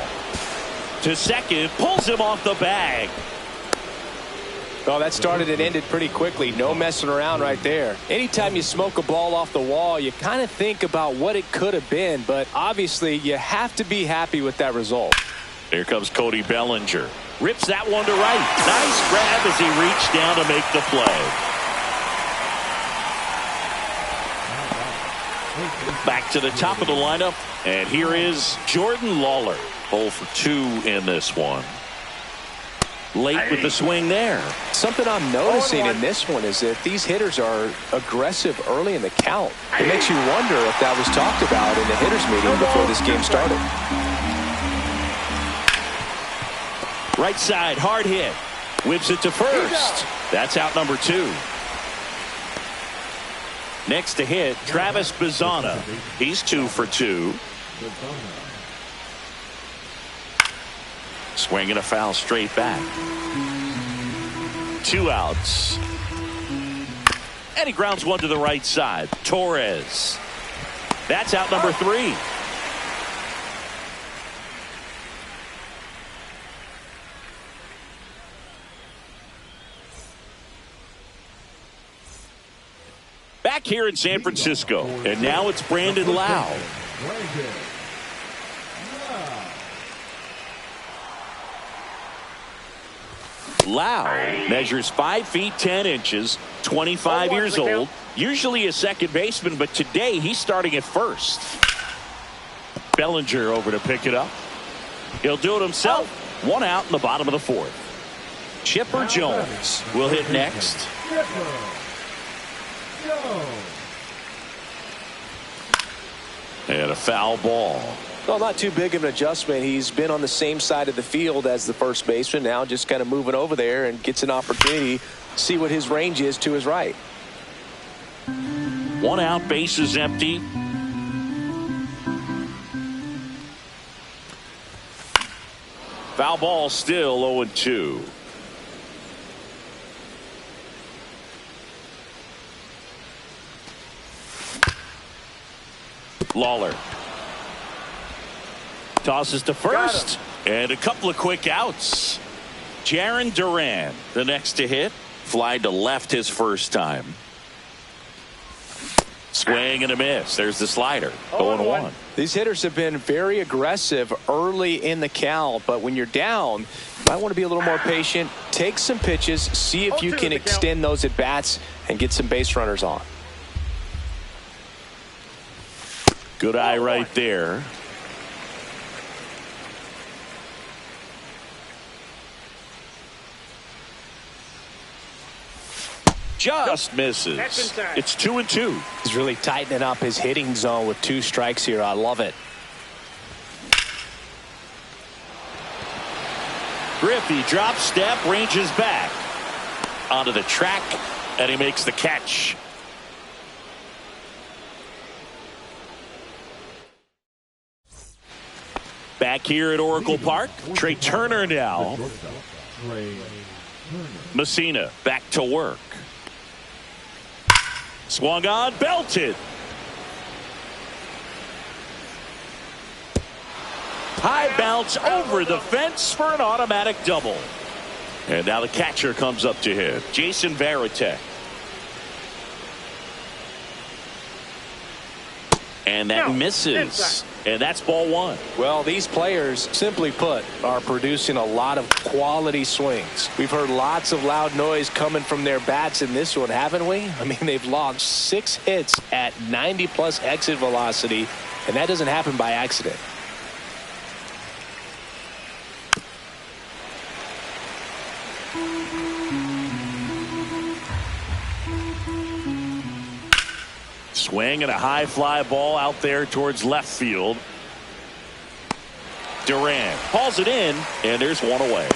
To second, pulls him off the bag. Oh, that started and ended pretty quickly. No messing around right there. Anytime you smoke a ball off the wall, you kind of think about what it could have been, but obviously you have to be happy with that result. Here comes Cody Bellinger. Rips that one to right. Nice grab as he reached down to make the play. Back to the top of the lineup, and here is Jordan Lawler. 0 for 2 in this one. Late with the swing there. Something I'm noticing in this one is that these hitters are aggressive early in the count. It makes you wonder if that was talked about in the hitters meeting before this game started. Right side, hard hit. Whips it to first. That's out number 2. Next to hit, Travis Bazzana. He's 2 for 2. Swinging a foul straight back. 2 outs. And he grounds one to the right side. Torres. That's out number 3. Back here in San Francisco. And now it's Brandon Lau. Lau measures 5 feet 10 inches, 25 years old, usually a second baseman, but today he's starting at first. Bellinger over to pick it up. He'll do it himself. 1 out in the bottom of the 4th. Chipper Jones will hit next. And a foul ball. Well, not too big of an adjustment. He's been on the same side of the field as the first baseman. Now just kind of moving over there and gets an opportunity to see what his range is to his right. 1 out, base is empty. Foul ball, still 0-2. Lawler tosses to first, and a couple of quick outs. Jarren Duran, the next to hit. Fly to left his first time. Swing and a miss. There's the slider. 0-1. These hitters have been very aggressive early in the count, but when you're down, you might want to be a little more patient. Take some pitches, see if you can extend those at bats and get some base runners on. Good eye right there. Just misses. It's 2-2. He's really tightening up his hitting zone with 2 strikes here. I love it. Griffey drop step, ranges back onto the track, and he makes the catch. Back here at Oracle Park, Trey Turner now. Messina back to work. Swung on, belted. High bounce over the fence for an automatic double. And now the catcher comes up to him, Jason Varitek. And that misses. And that's ball one. Well, these players, simply put, are producing a lot of quality swings. We've heard lots of loud noise coming from their bats in this one, haven't we? I mean, they've launched 6 hits at 90+ exit velocity, and that doesn't happen by accident. Swing and a high fly ball out there towards left field. Duran hauls it in, and there's one away.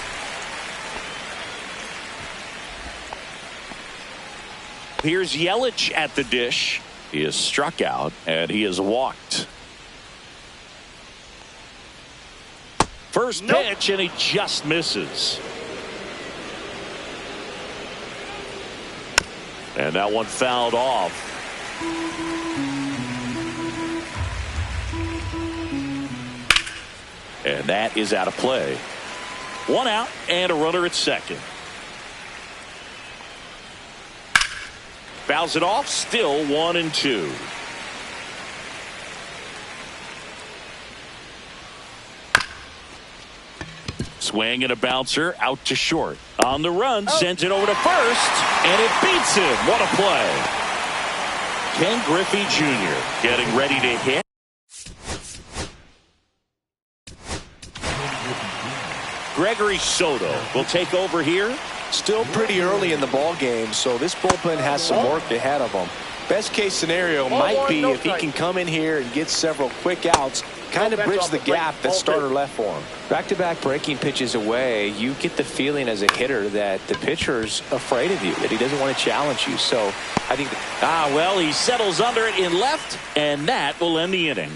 Here's Yelich at the dish. He is struck out, and he is walked. First pitch, and he just misses. And that one fouled off. And that is out of play. 1 out and a runner at second. Fouls it off, still 1-2. Swing and a bouncer out to short. On the run, sends it over to first, and it beats him. What a play. Ken Griffey Jr. getting ready to hit. Gregory Soto will take over here. Still pretty early in the ball game, so this bullpen has some work ahead of them. Best case scenario might be if he can come in here and get several quick outs, kind of bridge the gap that starter left for him. Back-to-back breaking pitches away, you get the feeling as a hitter that the pitcher's afraid of you, that he doesn't want to challenge you. So I think well, he settles under it in left, and that will end the inning.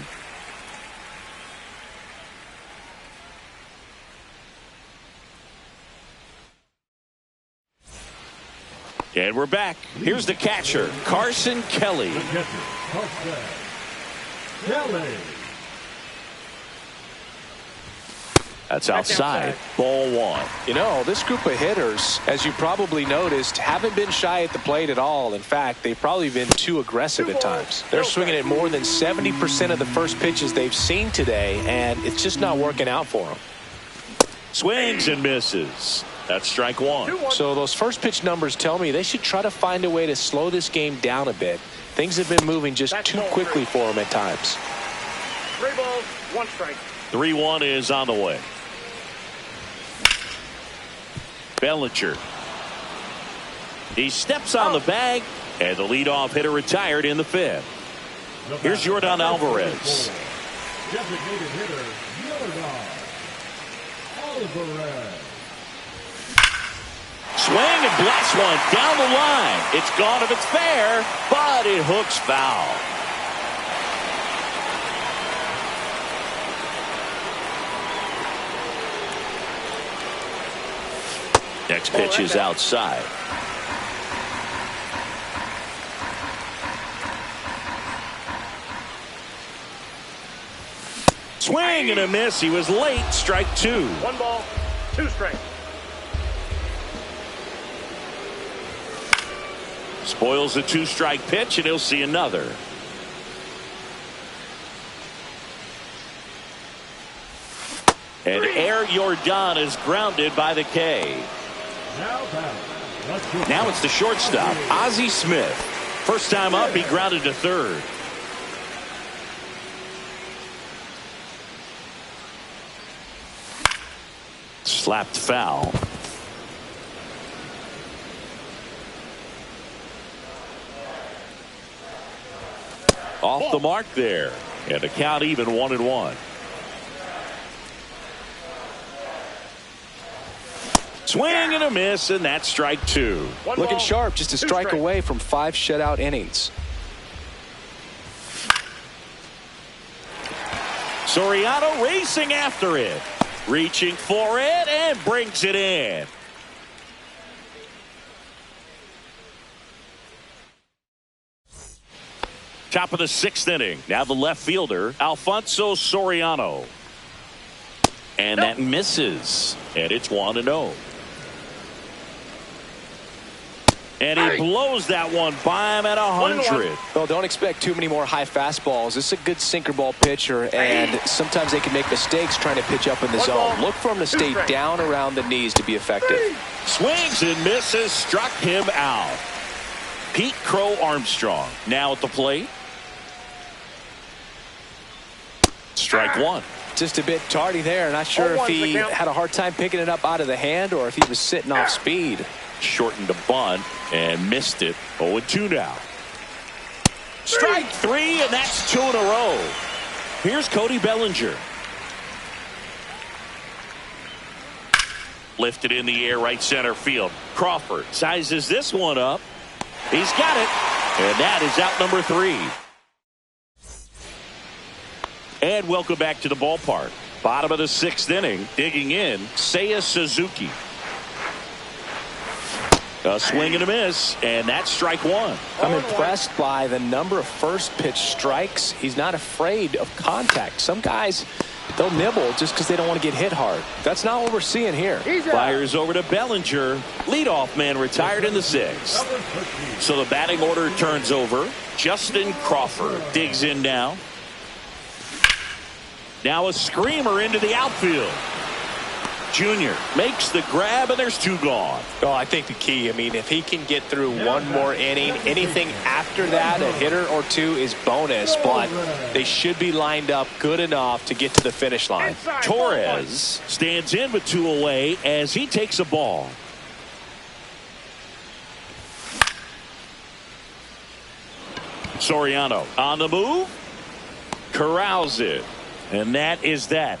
And we're back. Here's the catcher, Carson Kelly. That's outside. Ball one. You know, this group of hitters, as you probably noticed, haven't been shy at the plate at all. In fact, they've probably been too aggressive at times. They're swinging at more than 70% of the first pitches they've seen today, and it's just not working out for them. Swings and misses. That's strike one. So those first pitch numbers tell me they should try to find a way to slow this game down a bit. Things have been moving just too quickly for them at times. 3 balls, 1 strike. 3-1 is on the way. Bellinger. He steps on the bag, and the leadoff hitter retired in the 5th. Here's Jordan Alvarez. Designated hitter, Jordan Alvarez. Swing and blasts one down the line. It's gone if it's fair, but it hooks foul. Next pitch is outside. Swing and a miss. He was late. Strike 2. 1 ball, 2 strikes. Spoils the 2-strike pitch, and he'll see another. And Air Jordan is grounded by the K. Now it's the shortstop, Ozzie Smith. First time up, he grounded to third. Slapped foul. Off the mark there. And the count even 1-1. Swing and a miss, and that's strike 2. Looking sharp, just a strike away from 5 shutout innings. Soriano racing after it. Reaching for it and brings it in. Top of the 6th inning. Now the left fielder, Alfonso Soriano. And that misses. And it's 1-0. And he blows that one by him at 100. Well, don't expect too many more high fastballs. This is a good sinker ball pitcher, and sometimes they can make mistakes trying to pitch up in the zone. Look for him to stay down around the knees to be effective. Swings and misses, struck him out. Pete Crow Armstrong now at the plate. Strike one. Just a bit tardy there. Not sure if he had a hard time picking it up out of the hand or if he was sitting off speed. Shortened a bunt and missed it. 0-2 now. Strike three, and that's 2 in a row. Here's Cody Bellinger. Lifted in the air, right center field. Crawford sizes this one up. He's got it, and that is out number 3. And welcome back to the ballpark. Bottom of the 6th inning, digging in, Seiya Suzuki. A swing and a miss, and that's strike one. I'm impressed by the number of first pitch strikes. He's not afraid of contact. Some guys, they'll nibble just because they don't want to get hit hard. That's not what we're seeing here. Fires over to Bellinger. Leadoff man retired in the 6th. So the batting order turns over. Justin Crawford digs in now. Now a screamer into the outfield. Junior makes the grab, and there's 2 gone. Oh, I think the key, if he can get through one more inning, anything after that, a hitter or 2 is bonus, but they should be lined up good enough to get to the finish line. Torres stands in with 2 away as he takes a ball. Soriano on the move. Corrals it. And that is that.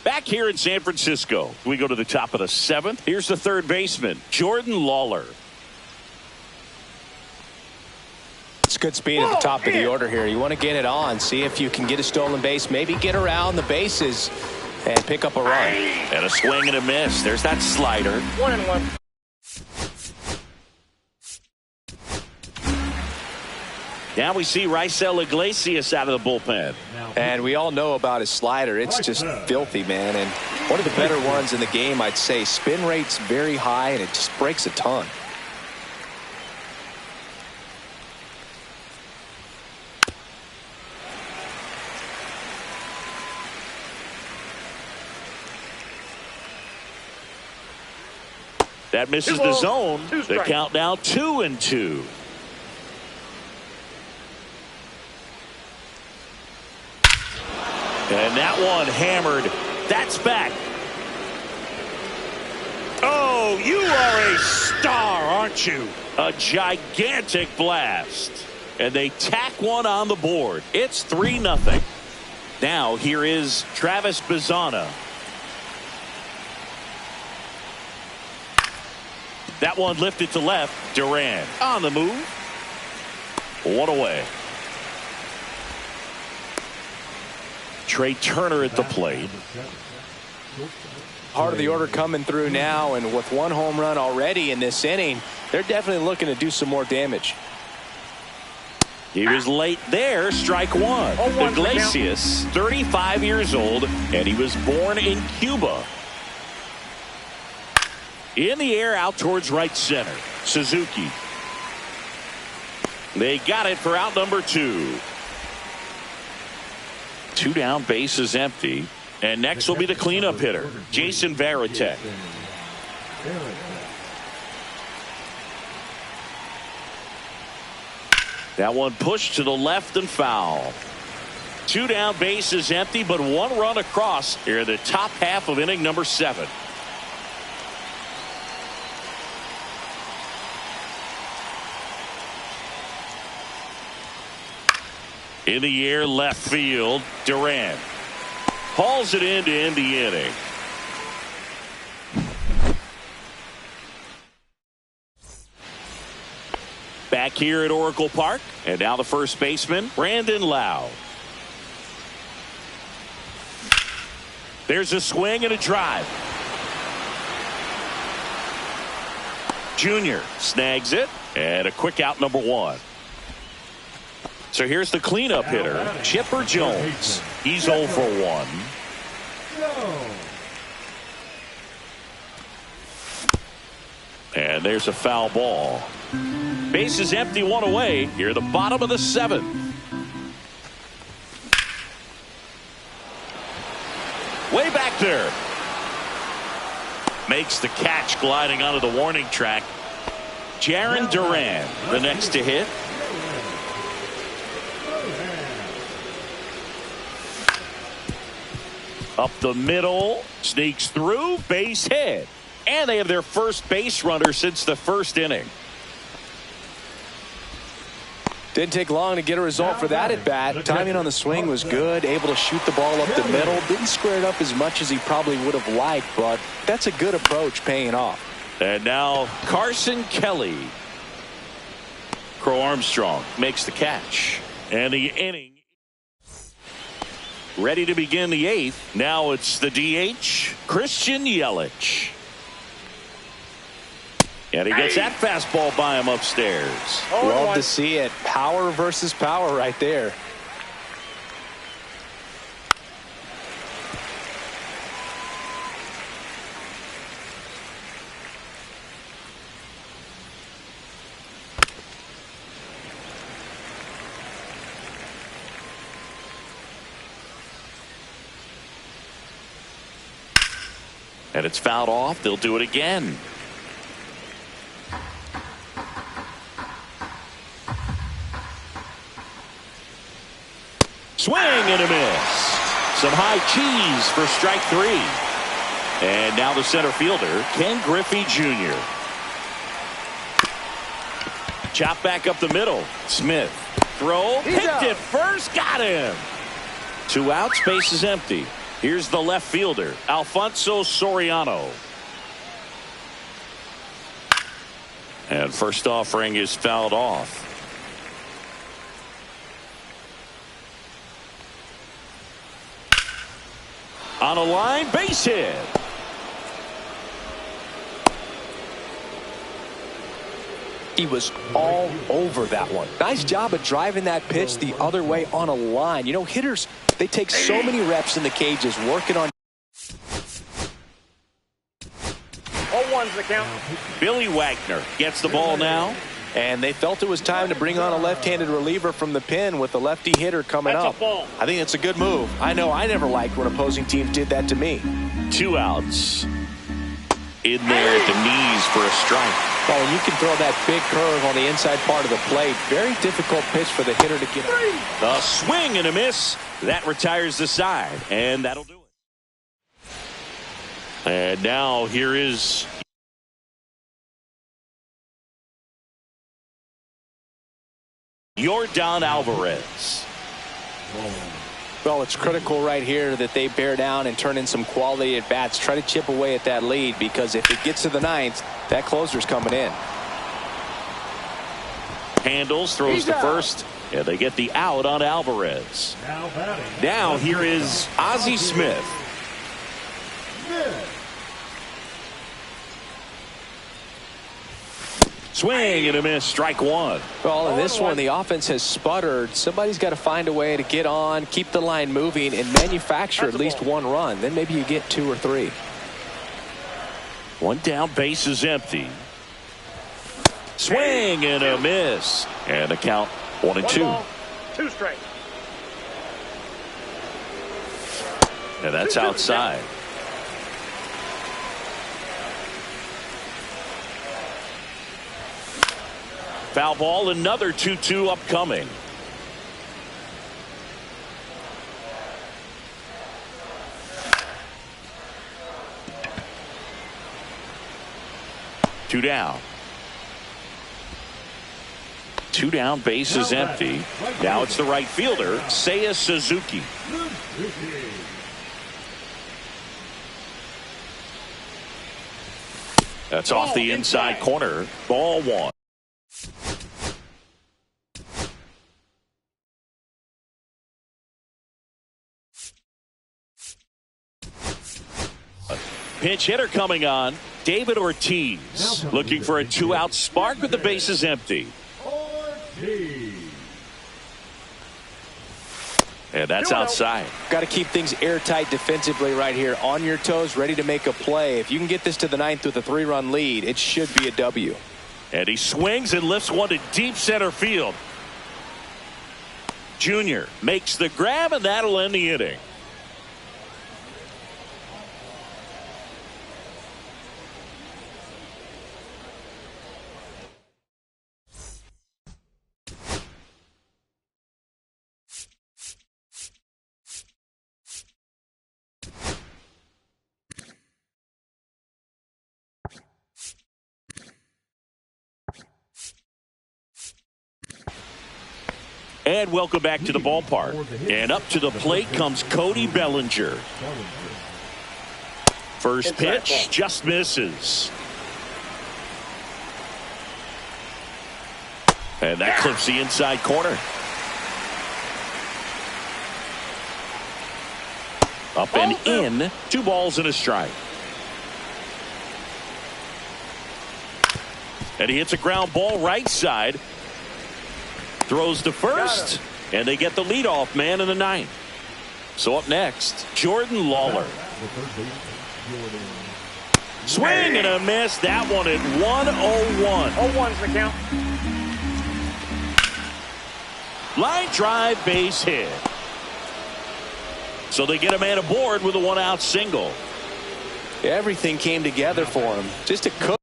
Back here in San Francisco, we go to the top of the 7th. Here's the third baseman, Jordan Lawler. It's good speed at the top of the order here. You want to get it on, see if you can get a stolen base, maybe get around the bases and pick up a run. And a swing and a miss. There's that slider. 1-1. Now we see Raisel Iglesias out of the bullpen. And we all know about his slider. It's just filthy, man. And one of the better ones in the game, I'd say. Spin rate's very high, and it just breaks a ton. That misses the zone. The count now 2-2. And that one hammered. That's back. Oh, you are a star, aren't you? A gigantic blast. And they tack one on the board. It's 3-0. Now here is Travis Bazzana. That one lifted to left. Duran on the move. 1 away. Trey Turner at the plate. Heart of the order coming through now, and with 1 home run already in this inning, they're definitely looking to do some more damage. He was late there. Strike one. Iglesias, 35 years old, and he was born in Cuba. In the air out towards right center. Suzuki. They got it for out number 2. 2 down, base is empty. And next will be the cleanup hitter, Jason Varitek. That one pushed to the left and foul. 2 down, base is empty, but 1 run across here in the top half of inning number 7. In the air, left field, Durant hauls it in to end the inning. Back here at Oracle Park. And now the first baseman, Brandon Lowe. There's a swing and a drive. Junior snags it. And a quick out, number one. So here's the cleanup hitter, Chipper Jones. He's 0 for 1. And there's a foul ball. Base is empty, one away. Here, the bottom of the 7th. Way back there. Makes the catch, gliding onto the warning track. Jarren Duran, the next to hit. Up the middle, sneaks through, base hit. And they have their first base runner since the first inning. Didn't take long to get a result for that at bat. Timing on the swing was good, able to shoot the ball up the middle. Didn't square it up as much as he probably would have liked, but that's a good approach, paying off. And now Carson Kelly. Crow Armstrong makes the catch. And the inning ready to begin the 8th. Now it's the DH, Christian Yelich. And he gets that fastball by him upstairs. Love to see it. Power versus power right there. And it's fouled off. They'll do it again. Swing and a miss. Some high cheese for strike 3. And now the center fielder, Ken Griffey Jr. Chop back up the middle. Smith. Throw. Picked it first. Got him. 2 outs. Base is empty. Here's the left fielder, Alfonso Soriano. And first offering is fouled off. On a line, base hit. He was all over that one. Nice job of driving that pitch the other way on a line. You know, hitters, they take so many reps in the cages working on. 0-1's the count. Billy Wagner gets the ball now. And they felt it was time to bring on a left-handed reliever from the pen with the lefty hitter coming up. I think it's a good move. I know I never liked when opposing teams did that to me. 2 outs. In there at the knees for a strike. Oh, and you can throw that big curve on the inside part of the plate. Very difficult pitch for the hitter to get. A swing and a miss. That retires the side. And that'll do it. And now here is Yordan Alvarez. Well, it's critical right here that they bear down and turn in some quality at bats. Try to chip away at that lead, because if it gets to the 9th, that closer's coming in. Handles, throws to first, and they get the out on Alvarez. Now here is Ozzie Smith. Swing and a miss, strike 1. Well, in this one, the offense has sputtered. Somebody's got to find a way to get on, keep the line moving, and manufacture at least 1 run. Then maybe you get 2 or 3. 1 down, base is empty. Swing and a miss. And the count 1-2. 2 strikes. And that's outside. Foul ball, another 2-2 upcoming. Two down. 2 down, base is empty. Now it's the right fielder, Seiya Suzuki. That's off the inside corner. Ball 1. Pinch hitter coming on. David Ortiz looking for a 2-out spark with the bases empty. And that's outside. Got to keep things airtight defensively right here. On your toes, ready to make a play. If you can get this to the 9th with a 3-run lead, it should be a W. And he swings and lifts one to deep center field. Junior makes the grab, and that'll end the inning. And welcome back to the ballpark. And up to the plate comes Cody Bellinger. First pitch just misses. And that clips the inside corner. Up and in. 2 balls and a strike. And he hits a ground ball right side. Throws to first, and they get the leadoff man in the 9th. So up next, Jordan Lawler. Swing and a miss. That one at 1-0-1. 0-1's the count. Line drive, base hit. So they get a man aboard with a 1-out single. Everything came together for him. Just a cook.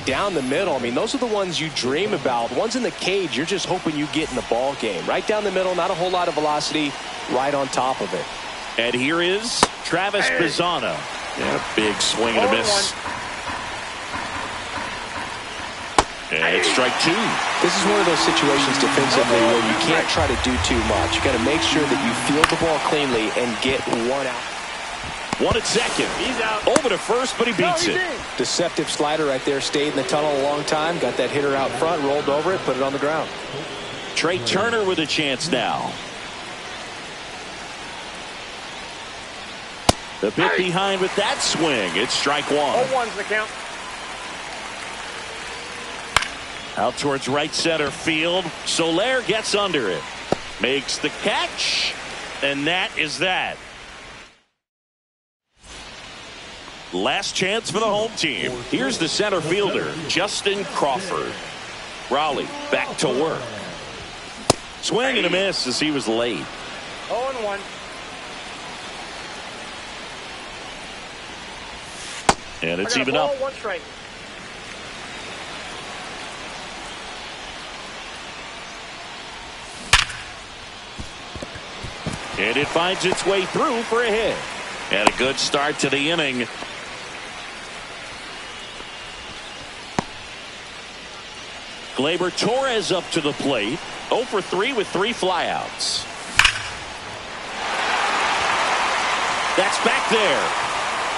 Down the middle. I mean, those are the ones you dream about. Ones in the cage, you're just hoping you get in the ball game. Right down the middle, not a whole lot of velocity, right on top of it. And here is Travis Bazzana. And a big swing and a miss. And it's strike 2. This is one of those situations defensively where you can't try to do too much. You got to make sure that you field the ball cleanly and get 1 out. 1 at second. He's out. Over to first, but he beats it. Deceptive slider right there. Stayed in the tunnel a long time. Got that hitter out front, rolled over it, put it on the ground. Trey Turner with a chance now. The bit behind with that swing. It's strike 1. 0-1's the count. Out towards right center field. Soler gets under it. Makes the catch. And that is that. Last chance for the home team. Here's the center fielder, Justin Crawford. Raleigh back to work. Swing and a miss as he was late. 0-1. And it's even up. 1 strike. And it finds its way through for a hit. And a good start to the inning. Gleyber Torres up to the plate. 0 for 3 with 3 flyouts. That's back there.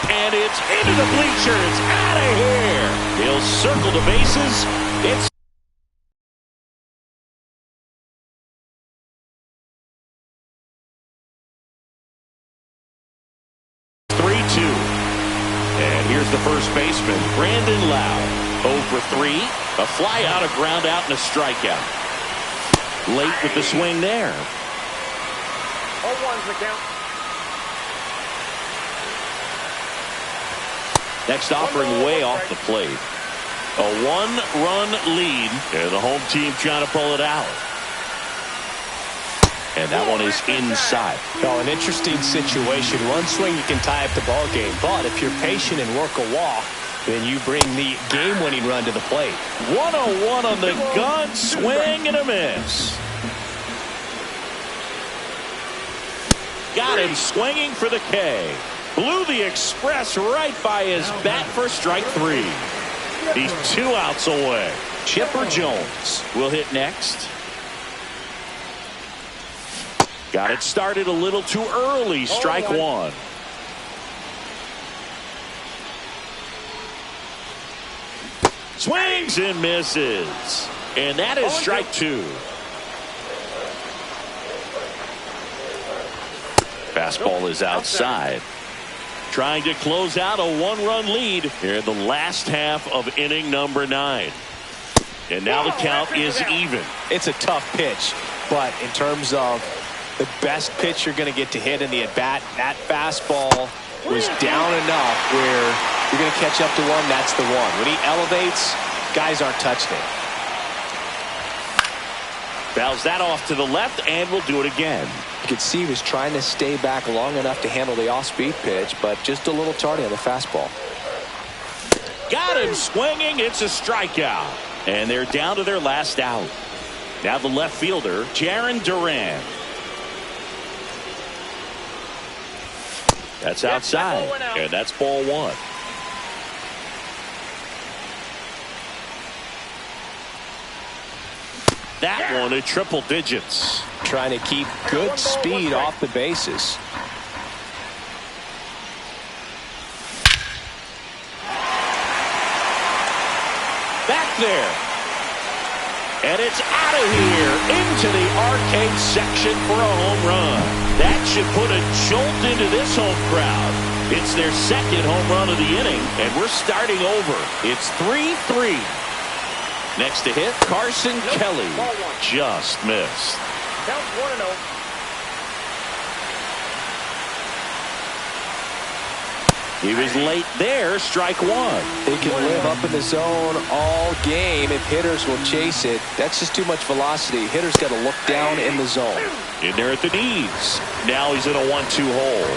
And it's into the bleachers. Out of here. He'll circle the bases. It's the first baseman, Brandon Lau. 0 for 3. A fly out, a ground out, and a strikeout. Late with the swing there. 0-1's the count. Next offering way off the plate. A 1-run lead, and the home team trying to pull it out. And that one is inside. Oh, an interesting situation. One swing, you can tie up the ball game. But if you're patient and work a walk, then you bring the game-winning run to the plate. 1-0-1 on the gun. Swing and a miss. Got him swinging for the K. Blew the express right by his bat for strike 3. He's 2 outs away. Chipper Jones will hit next. Got it started a little too early. Strike 1. Swings and misses. And that is strike two. Fastball is outside. Trying to close out a one-run lead here in the last half of inning number 9. And now the count is even. It's a tough pitch, but in terms of the best pitch you're going to get to hit in the at-bat, that fastball was down enough where you're going to catch up to one. That's the one. When he elevates, guys aren't touching it. Fouls that off to the left, and we'll do it again. You could see he was trying to stay back long enough to handle the off-speed pitch, but just a little tardy on the fastball. Got him swinging. It's a strikeout. And they're down to their last out. Now the left fielder, Jaron Duran. That's outside, and that's ball one. That one at triple digits. Trying to keep good speed off the bases. Back there. And it's out of here into the arcade section for a home run. That should put a jolt into this home crowd. It's their second home run of the inning, and we're starting over. It's 3-3. Next to hit, Carson Kelly. Just missed. Count 1-0. He was late there, strike one. He can live up in the zone all game if hitters will chase it. That's just too much velocity. Hitters got to look down in the zone. In there at the knees. Now he's in a 1-2 hole.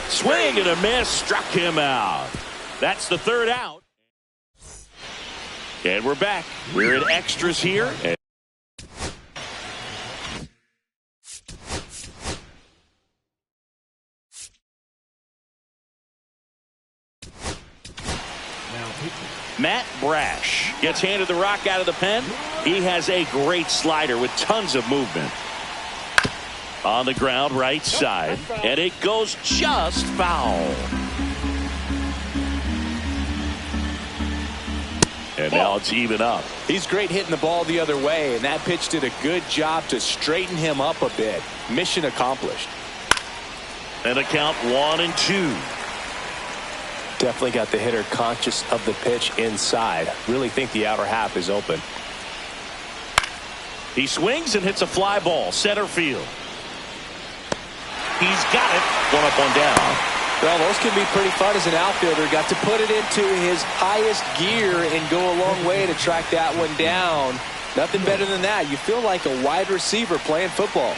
Swing and a miss, struck him out. That's the third out. And we're back. We're in extras here. Matt Brash gets handed the rock out of the pen. He has a great slider with tons of movement. On the ground, right side. And it goes just foul. And now it's even up. He's great hitting the ball the other way, and that pitch did a good job to straighten him up a bit. Mission accomplished. And a count 1-2. Definitely got the hitter conscious of the pitch inside. Really think the outer half is open. He swings and hits a fly ball, center field. He's got it. One up, one down. Well, those can be pretty fun as an outfielder. Got to put it into his highest gear and go a long way to track that one down. Nothing better than that. You feel like a wide receiver playing football.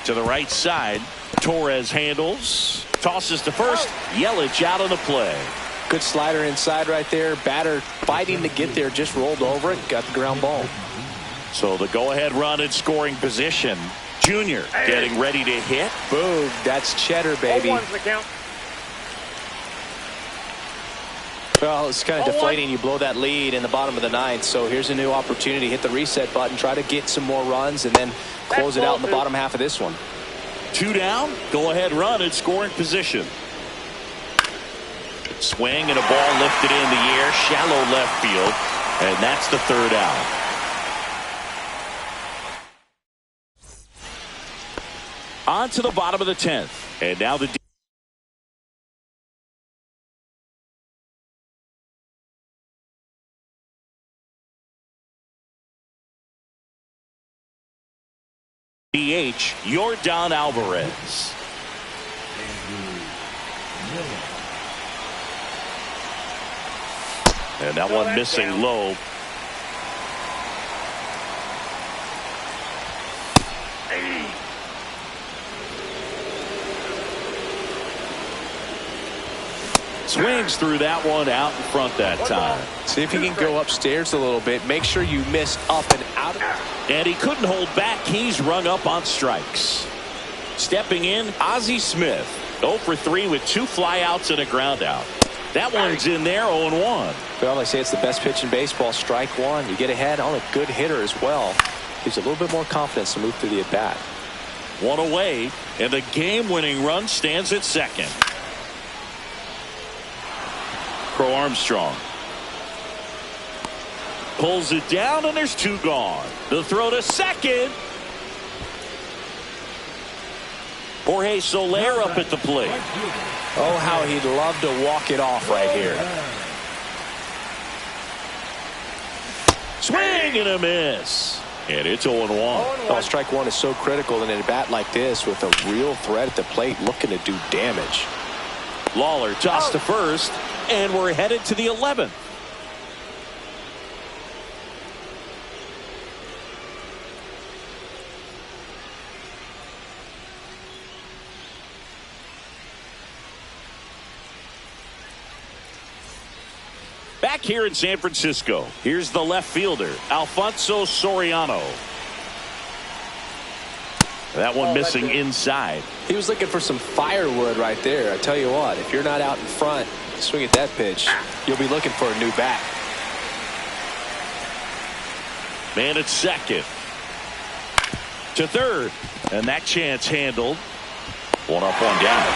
To the right side, Torres handles, tosses to first. Yelich out on the play. Good slider inside right there. Batter fighting to get there, just rolled over it, got the ground ball. So the go-ahead run in scoring position. Junior getting ready to hit. Boom, that's cheddar, baby. 0-1's the count. Well, it's kind of deflating. You blow that lead in the bottom of the ninth. So here's a new opportunity. Hit the reset button. Try to get some more runs and then close it out in the bottom half of this one. 2 down. Go-ahead run in scoring position. Swing and a ball lifted in the air. Shallow left field. And that's the third out. On to the bottom of the 10th. And now the DH, Yordan Alvarez. And that one missing low. Swings through that one out in front that time. See if you can go upstairs a little bit. Make sure you miss up and out. And he couldn't hold back. He's rung up on strikes. Stepping in, Ozzie Smith. 0 for 3 with 2 flyouts and a ground out. That one's in there, 0-1. Well, they say it's the best pitch in baseball. Strike one. You get ahead on a good hitter as well. Gives you a little bit more confidence to move through the at-bat. One away, and the game-winning run stands at second. Crow Armstrong pulls it down, and there's two gone. The throw to second. Jorge Soler up at the plate. Oh, how he'd love to walk it off right here. Swing and a miss. And it's 0-1. Oh, strike one is so critical in a bat like this with a real threat at the plate looking to do damage. Lawler tossed to first, and we're headed to the 11th. Back here in San Francisco, here's the left fielder, Alfonso Soriano. That one missing inside. He was looking for some firewood right there. I tell you what, if you're not out in front, swing at that pitch, you'll be looking for a new bat. Man at second. To third. And that chance handled. One up, one down.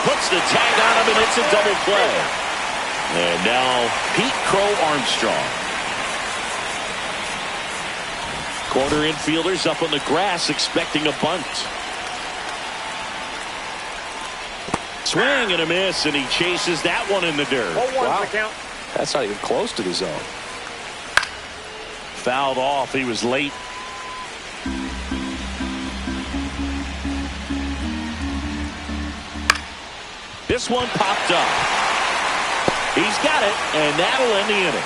Puts the tag on him, and it's a double play. And now Pete Crow Armstrong. Corner infielders up on the grass expecting a bunt. Swing and a miss, and he chases that one in the dirt. Wow. Count. That's not even close to the zone. Fouled off. He was late. This one popped up. He's got it, and that'll end the inning.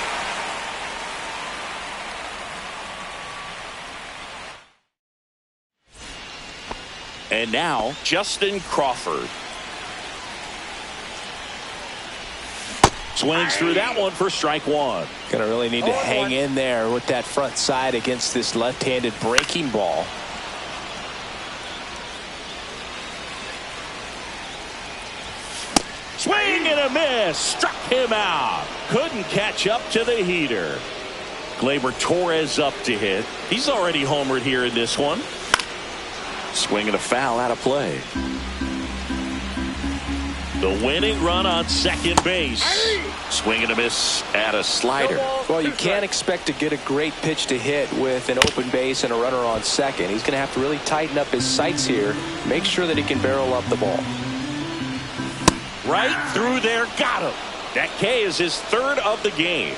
And now, Justin Crawford. Swings through that one for strike one. Gonna really need to hang in there with that front side against this left-handed breaking ball. Swing and a miss. Struck him out. Couldn't catch up to the heater. Gleyber Torres up to hit. He's already homered here in this one. Swing and a foul out of play. The winning run on second base. Swing and a miss at a slider. Well, you can't expect to get a great pitch to hit with an open base and a runner on second. He's going to have to really tighten up his sights here. Make sure that he can barrel up the ball. Right through there, got him. That K is his third of the game.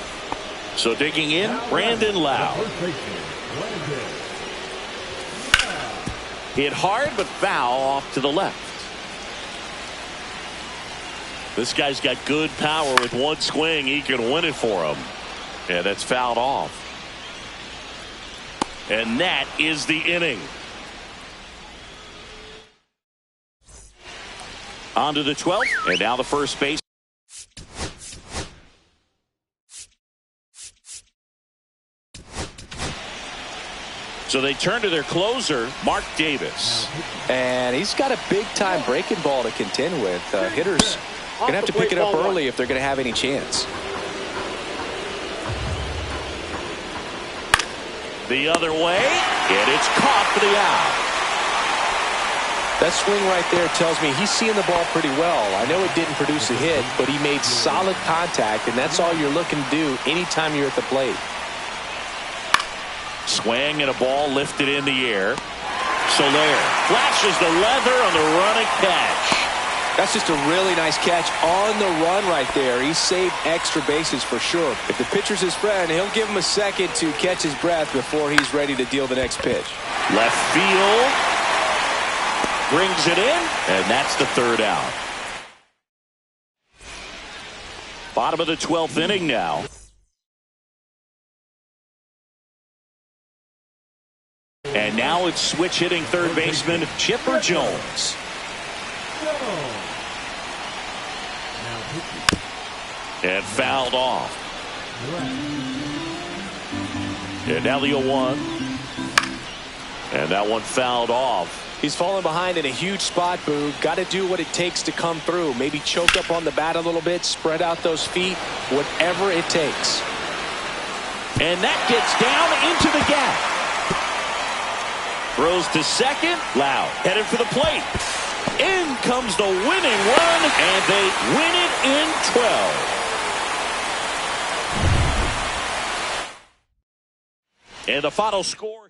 So digging in, Brandon Lau. Hit hard but foul off to the left. This guy's got good power. With one swing, he can win it for him. And that's fouled off. And that is the inning. On to the 12th, and now the first base. So they turn to their closer, Mark Davis. And he's got a big-time breaking ball to contend with. Hitters going to have to pick it up early if they're going to have any chance. The other way, and it's caught for the out. That swing right there tells me he's seeing the ball pretty well. I know it didn't produce a hit, but he made solid contact, and that's all you're looking to do anytime you're at the plate. Swing and a ball lifted in the air. Soler flashes the leather on the running catch. That's just a really nice catch on the run right there. He saved extra bases for sure. If the pitcher's his friend, he'll give him a second to catch his breath before he's ready to deal the next pitch. Left field. Brings it in, and that's the third out. Bottom of the 12th inning now. And now it's switch hitting third baseman Chipper Jones. And fouled off. And now the 0-1. And that one fouled off. He's fallen behind in a huge spot, Boog. Got to do what it takes to come through. Maybe choke up on the bat a little bit, spread out those feet, whatever it takes. And that gets down into the gap. Throws to second. Loud. Headed for the plate. In comes the winning run, and they win it in 12. And the final score.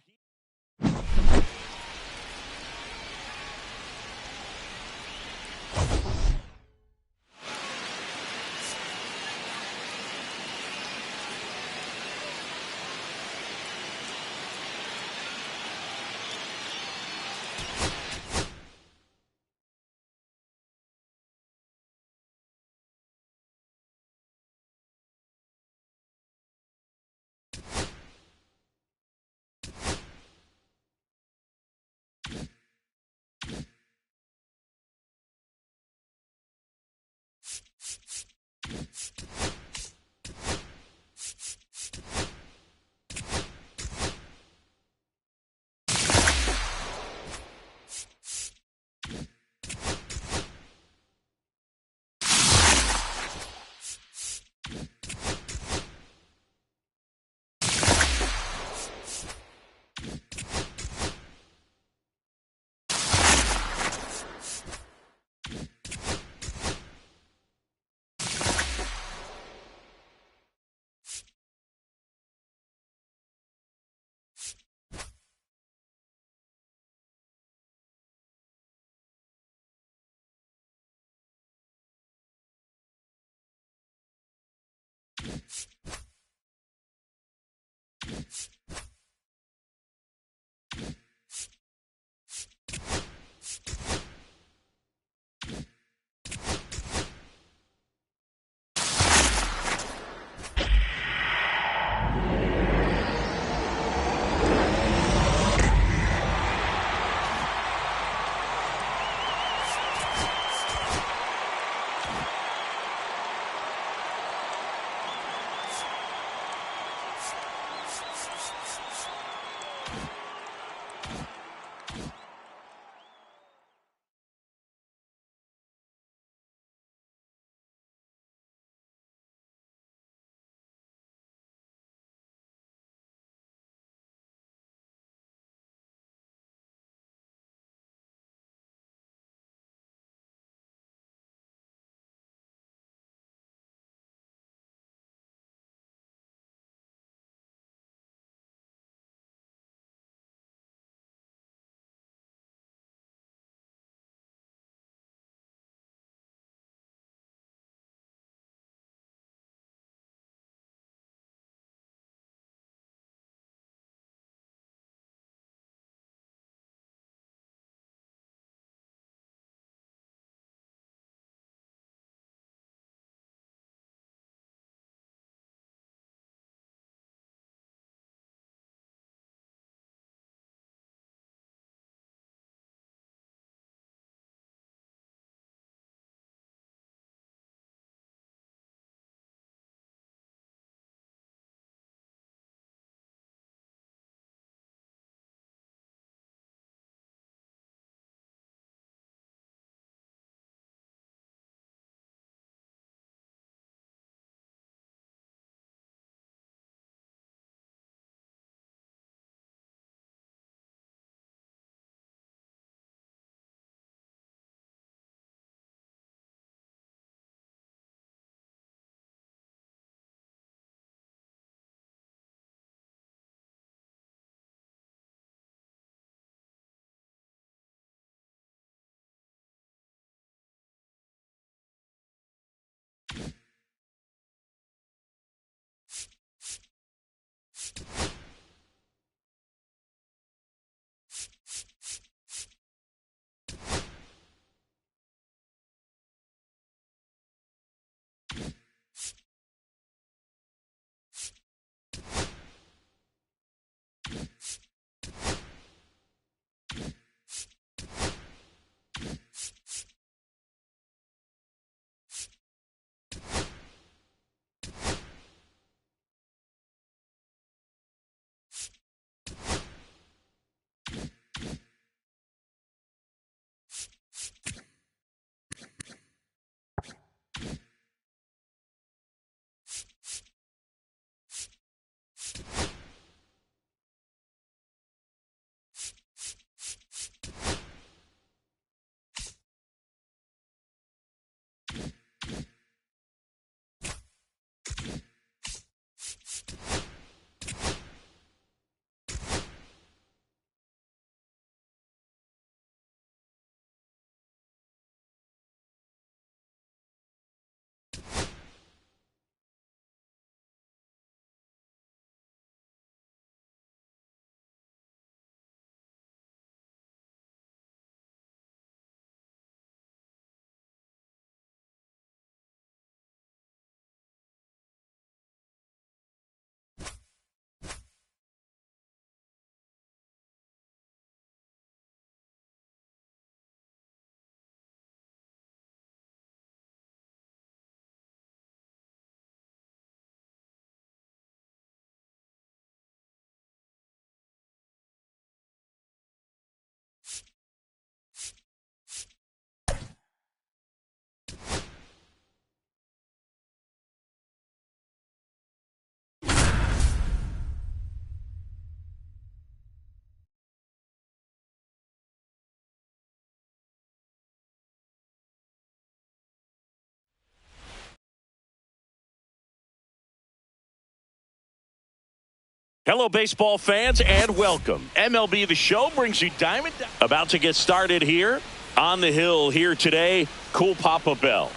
Hello, baseball fans, and welcome. MLB The Show brings you Diamond. About to get started here on the hill here today. Cool Papa Bell.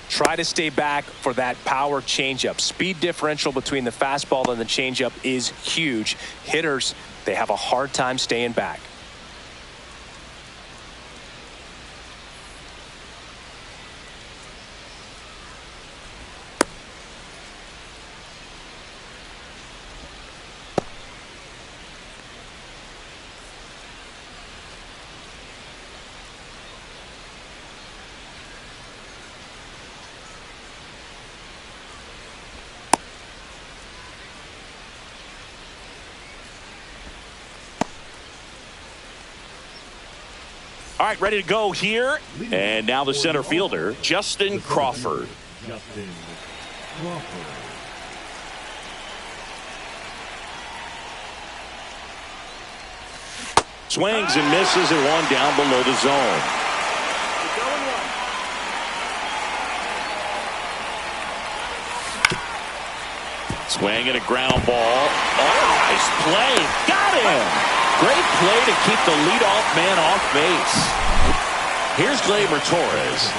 Try to stay back for that power changeup. Speed differential between the fastball and the changeup is huge. Hitters, they have a hard time staying back. All right, ready to go here. And now the center fielder, Justin Crawford. Justin Crawford. Swings and misses at one down below the zone. Swing and a ground ball. Oh, nice play. Got him. Great play to keep the leadoff man off base. Here's Gleyber Torres.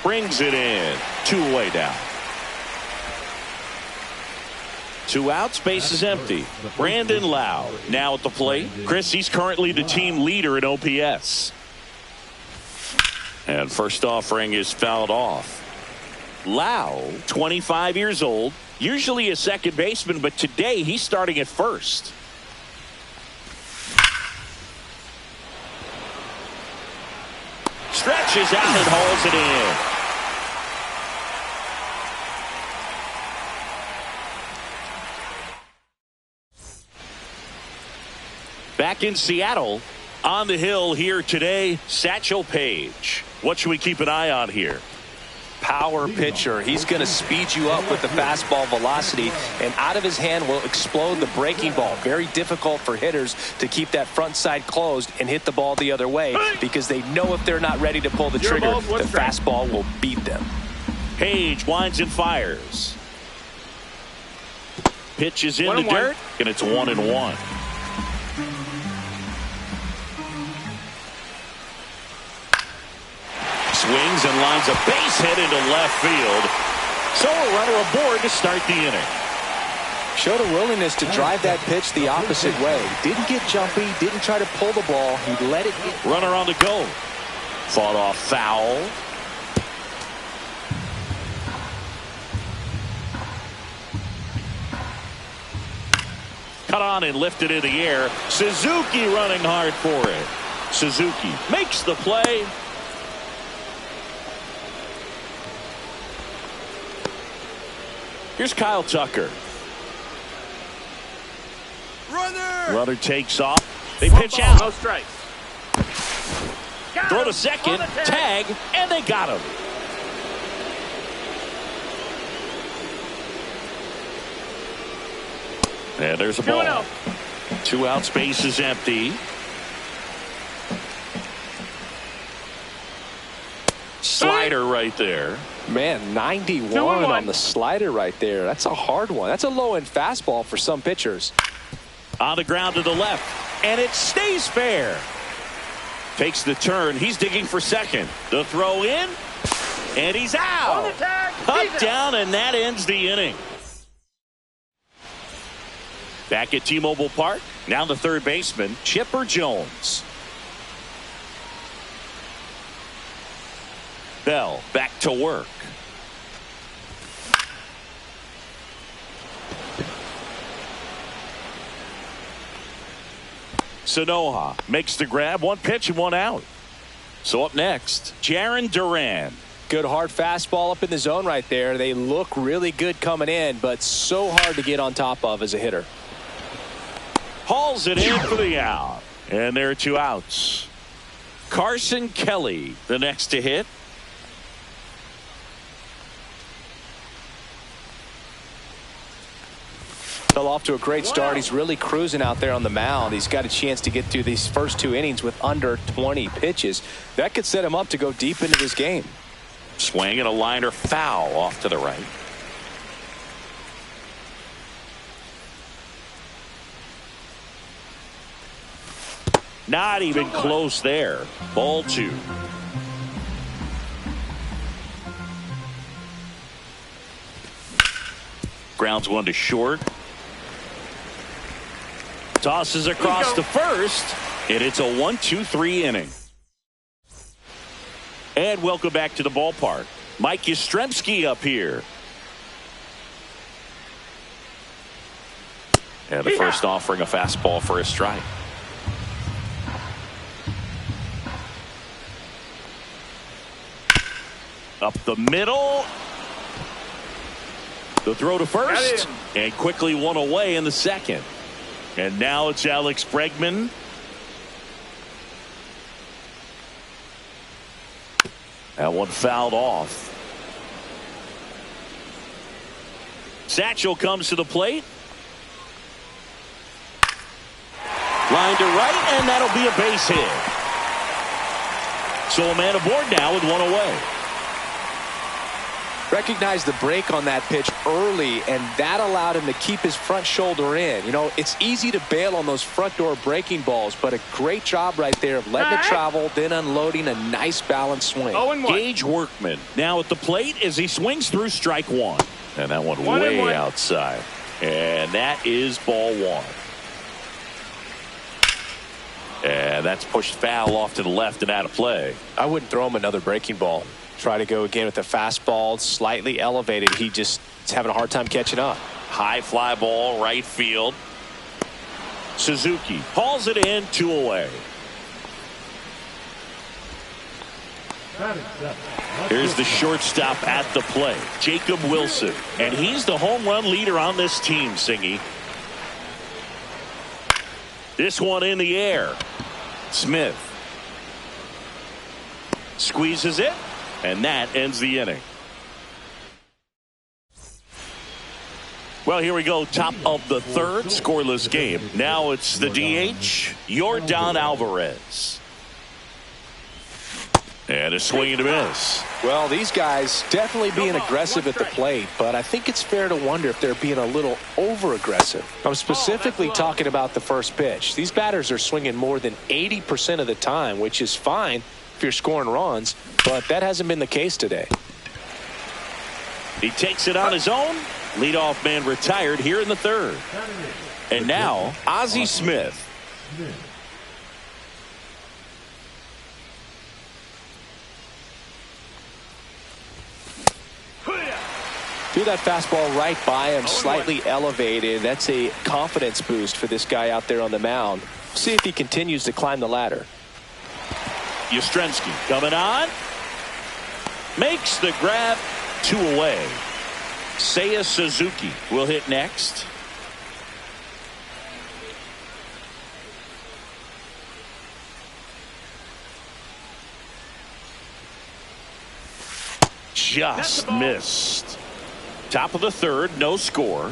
Brings it in. 2 away down. 2 outs, base is empty. Brandon Lowe now at the plate. Chris, he's currently the team leader in OPS. And first offering is fouled off. Lowe, 25 years old, usually a second baseman, but today he's starting at first. Stretches out and hauls it in. Back in Seattle, on the hill here today, Satchel Paige. What should we keep an eye on here? Power pitcher. He's going to speed you up with the fastball velocity, and out of his hand will explode the breaking ball. Very difficult for hitters to keep that front side closed and hit the ball the other way, because they know if they're not ready to pull the trigger, the fastball will beat them. Paige winds and fires. Pitch is in the dirt, and it's 1-1. Swings and lines a base hit into left field. So a runner aboard to start the inning. Showed a willingness to drive that pitch the opposite way. Didn't get jumpy, didn't try to pull the ball. He let it hit. Runner on the go. Fought off foul. Cut on and lifted in the air. Suzuki running hard for it. Suzuki makes the play. Here's Kyle Tucker. Runner takes off. They pitch out. No strikes. Throw to second. Tag. And they got him. And there's a ball. 2 outs, base is empty. Slider right there. Man, 91 on the slider right there. That's a hard one. That's a low-end fastball for some pitchers. On the ground to the left. And it stays fair. Takes the turn. He's digging for second. The throw in. And he's out. Cut down, and that ends the inning. Back at T-Mobile Park. Now the third baseman, Chipper Jones. Bell back to work. Sanoha makes the grab. 1 pitch and 1 out. So up next, Jarren Duran. Good hard fastball up in the zone right there. They look really good coming in, but so hard to get on top of as a hitter. Hauls it in for the out. And there are 2 outs. Carson Kelly, the next to hit. Fell off to a great start. He's really cruising out there on the mound. He's got a chance to get through these first 2 innings with under 20 pitches. That could set him up to go deep into this game. Swing and a liner foul off to the right. Not even close there. Ball 2. Grounds one to short. Tosses across to first, and it's a 1-2-3 inning. And welcome back to the ballpark. Mike Yastrzemski up here. And the first offering a fastball for a strike. Up the middle. The throw to first. And quickly one away in the second. And now it's Alex Bregman. That one fouled off. Satchel comes to the plate. Line to right, and that'll be a base hit. So a man aboard now with one away. Recognized the break on that pitch early, and that allowed him to keep his front shoulder in. You know, it's easy to bail on those front door breaking balls, but a great job right there of letting it travel, then unloading a nice balanced swing. Gage Workman now at the plate as he swings through strike one. And that one way outside. And that is ball 1. And that's pushed foul off to the left and out of play. I wouldn't throw him another breaking ball. Try to go again with the fastball, slightly elevated. He just is having a hard time catching up. High fly ball, right field. Suzuki hauls it in, 2 away. Here's the shortstop at the plate, Jacob Wilson. And he's the home run leader on this team, Singy. This one in the air. Smith squeezes it. And that ends the inning. Well, here we go. Top of the third, scoreless game. Now it's the DH, Yordan Alvarez. And a swing and a miss. Well, these guys definitely being aggressive at the plate, but I think it's fair to wonder if they're being a little over-aggressive. I'm specifically talking about the first pitch. These batters are swinging more than 80% of the time, which is fine if you're scoring runs, but that hasn't been the case today. He takes it on his own. Leadoff man retired here in the third. And now Ozzie Smith. Threw that fastball right by him, slightly elevated. That's a confidence boost for this guy out there on the mound. See if he continues to climb the ladder. Yastrzemski coming on. Makes the grab, 2 away. Seiya Suzuki will hit next. Just missed. Top of the third, no score.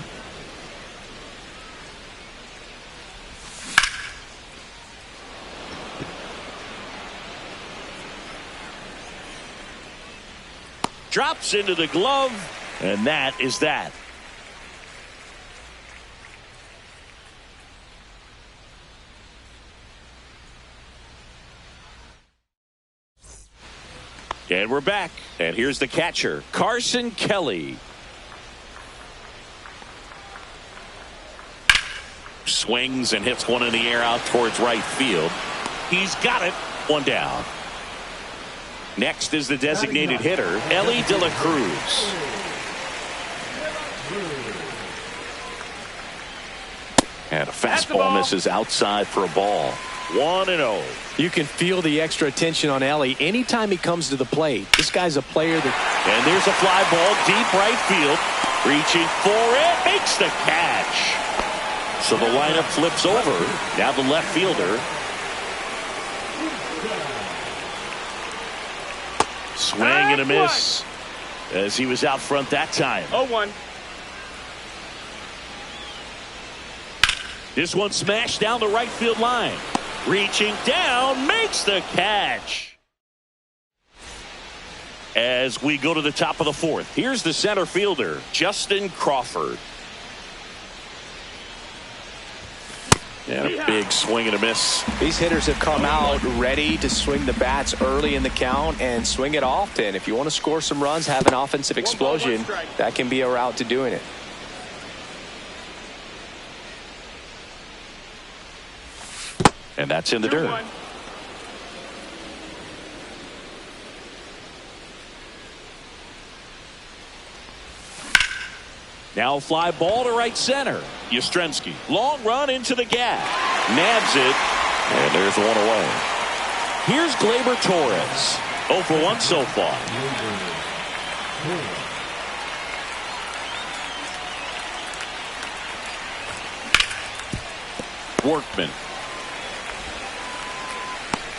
Drops into the glove, and that is that. And we're back. And here's the catcher, Carson Kelly. Swings and hits one in the air out towards right field. He's got it. 1 down. Next is the designated hitter, Elly De La Cruz. And a fastball misses outside for a ball. 1-0. You can feel the extra attention on Elly anytime he comes to the plate. This guy's a player that... And there's a fly ball deep right field. Reaching for it. Makes the catch. So the lineup flips over. Now the left fielder. Swing and a miss as he was out front that time. 0-1. This one smashed down the right field line. Reaching down, makes the catch. As we go to the top of the fourth, here's the center fielder, Justin Crawford. And a big swing and a miss. These hitters have come out ready to swing the bats early in the count and swing it often. If you want to score some runs, have an offensive explosion, that can be a route to doing it. And that's in the dirt. Now fly ball to right center. Yastrzemski, long run into the gap. Nabs it, and there's one away. Here's Gleyber Torres. 0 for 1 so far. Workman.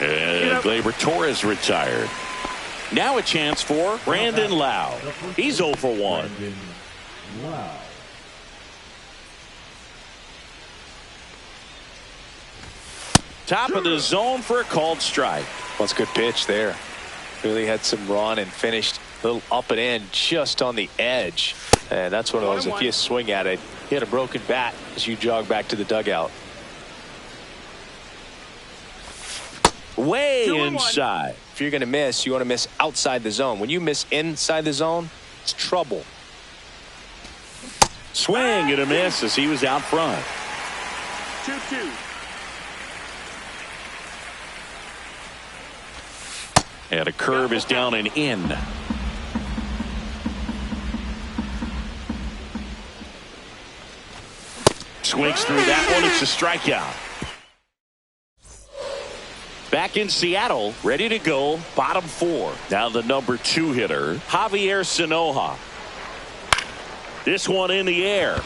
And Gleyber Torres retired. Now a chance for Brandon Lau. He's 0 for 1. Wow. Top of the zone for a called strike. Well, it's a good pitch there. Really had some run and finished a little up and in just on the edge. And that's one of those, if you swing at it, you had a broken bat as you jog back to the dugout. Way inside. If you're going to miss, you want to miss outside the zone. When you miss inside the zone, it's trouble. Swing and a miss as he was out front. 2-2. And a curve is down and in. Swings through that one. It's a strikeout. Back in Seattle, ready to go, bottom 4. Now the number 2 hitter, Javier Sanoja. This one in the air.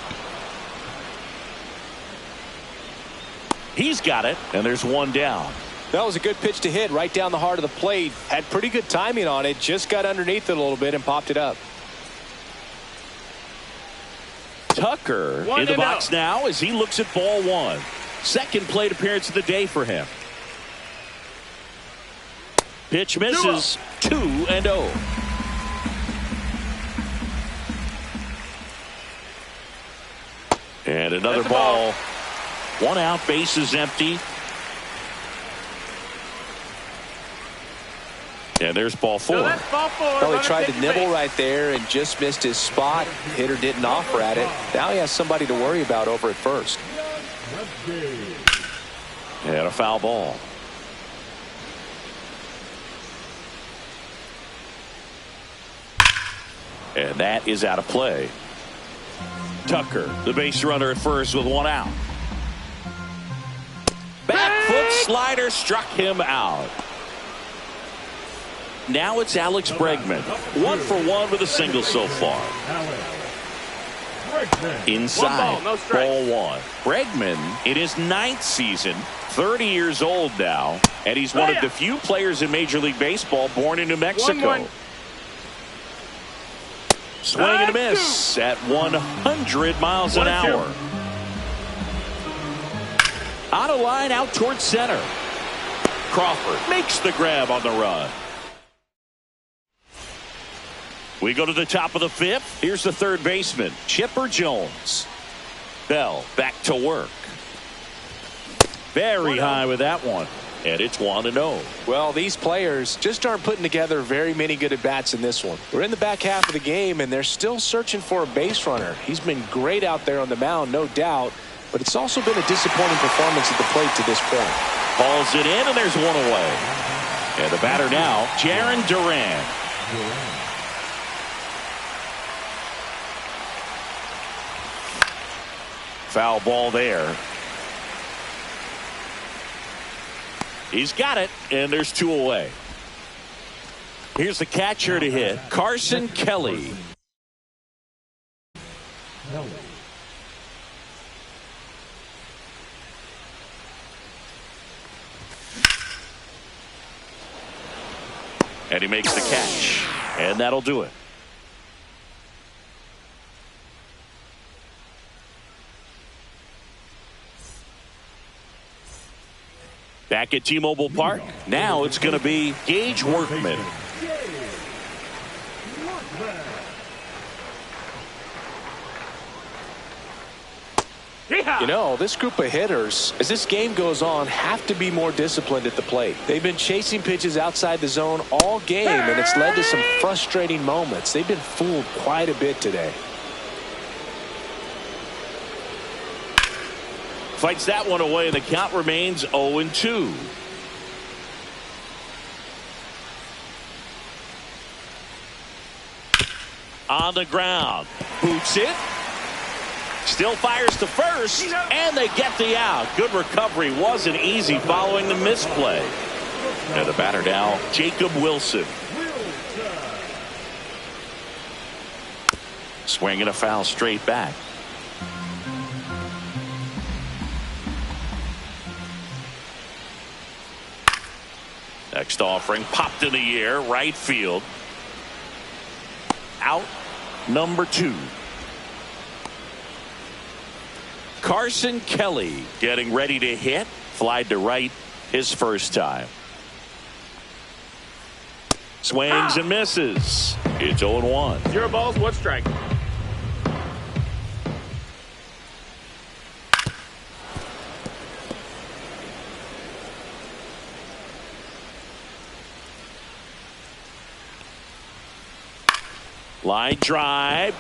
He's got it, and there's one down. That was a good pitch to hit right down the heart of the plate. Had pretty good timing on it. Just got underneath it a little bit and popped it up. Tucker in the box now as he looks at ball 1. Second plate appearance of the day for him. Pitch misses. 2-0. And another ball. 1 out, bases empty. And there's ball 4. Well, he tried to nibble right there and just missed his spot. Hitter didn't offer at it. Now he has somebody to worry about over at first. And a foul ball. And that is out of play. Tucker, the base runner at first with 1 out. Back foot slider struck him out. Now it's Alex Bregman. 1 for 1 with a single so far. Inside, ball 1. Bregman in his 9th season, 30 years old now, and he's one of the few players in Major League Baseball born in New Mexico. Swing and a miss at 100 miles an hour. Out of line, out towards center. Crawford makes the grab on the run. We go to the top of the 5th. Here's the third baseman, Chipper Jones. Bell back to work. Very high with that one. And it's 1-0. Well, these players just aren't putting together very many good at-bats in this one. We're in the back half of the game, and they're still searching for a base runner. He's been great out there on the mound, no doubt, but it's also been a disappointing performance at the plate to this point. Hauls it in, and there's 1 away. And the batter now, Jarren Duran. Foul ball there. He's got it, and there's 2 away. Here's the catcher to hit, Carson Kelly. And he makes the catch, and that'll do it. Back at T-Mobile Park, now it's going to be Gage Workman. You know, this group of hitters, as this game goes on, have to be more disciplined at the plate. They've been chasing pitches outside the zone all game, and it's led to some frustrating moments. They've been fooled quite a bit today. Fights that one away, and the count remains 0-2. On the ground. Boots it. Still fires to first, and they get the out. Good recovery. Wasn't easy following the misplay. And the batter now, Jacob Wilson. Swinging a foul straight back. Next offering popped in the air, right field. Out number 2. Carson Kelly getting ready to hit. Flied to right his first time. Swings and misses. It's 0-1. 0 balls, 1 strike. Line drive.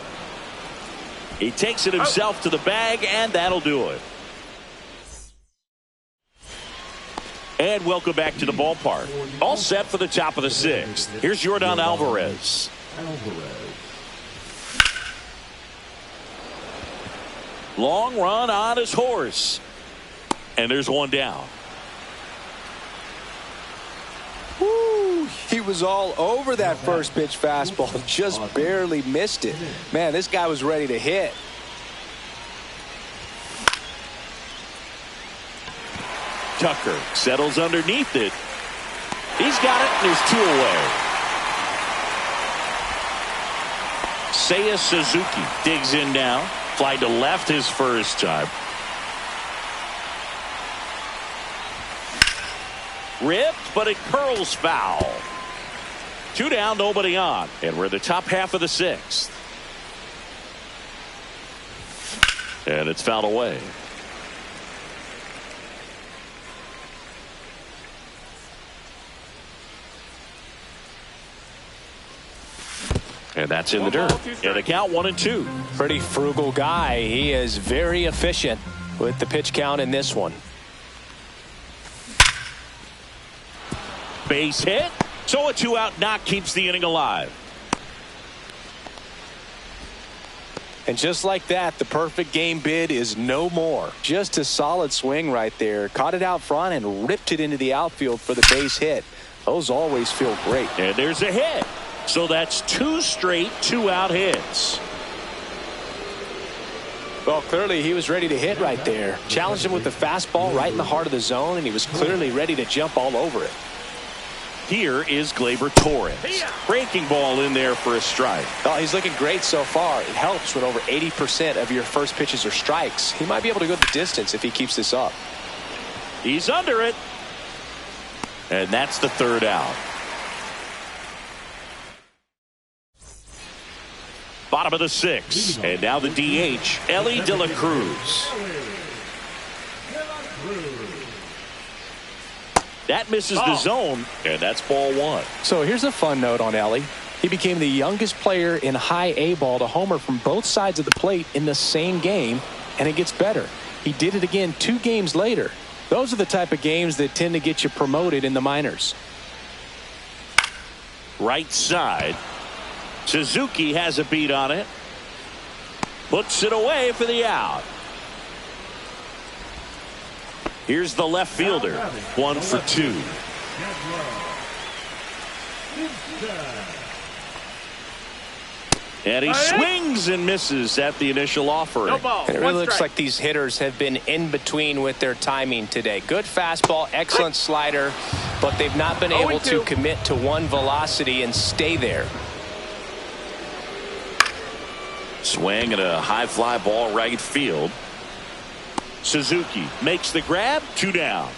He takes it himself to the bag, and that'll do it. And welcome back to the ballpark. All set for the top of the 6th. Here's Jordan Alvarez. Long run on his horse. And there's one down. Woo, he was all over that first pitch fastball, just barely missed it. Man, this guy was ready to hit. Tucker settles underneath it. He's got it, and there's 2 away. Seiya Suzuki digs in now. Fly to left his first time. Ripped, but it curls foul. 2 down, nobody on. And we're in the top half of the 6th. And it's fouled away. And that's in the dirt. And the count 1-2. Pretty frugal guy. He is very efficient with the pitch count in this one. Base hit. So a 2-out knock keeps the inning alive. And just like that, the perfect game bid is no more. Just a solid swing right there. Caught it out front and ripped it into the outfield for the base hit. Those always feel great. And there's a hit. So that's 2 straight 2-out hits. Well, clearly he was ready to hit right there. Challenged him with the fastball right in the heart of the zone, and he was clearly ready to jump all over it. Here is Gleyber Torres. Breaking ball in there for a strike. Oh, he's looking great so far. It helps when over 80% of your first pitches are strikes. He might be able to go the distance if he keeps this up. He's under it. And that's the 3rd out. Bottom of the 6th. And now the DH, Elly De La Cruz. That misses the zone, and that's ball 1. So here's a fun note on Elly. He became the youngest player in high A ball to homer from both sides of the plate in the same game, and it gets better. He did it again 2 games later. Those are the type of games that tend to get you promoted in the minors. Right side. Suzuki has a beat on it. Puts it away for the out. Here's the left fielder. 1 for 2. And he swings and misses at the initial offering. It really looks like these hitters have been in between with their timing today. Good fastball, excellent slider, but they've not been able to commit to one velocity and stay there. Swing and a high fly ball right field. Suzuki makes the grab. 2 down.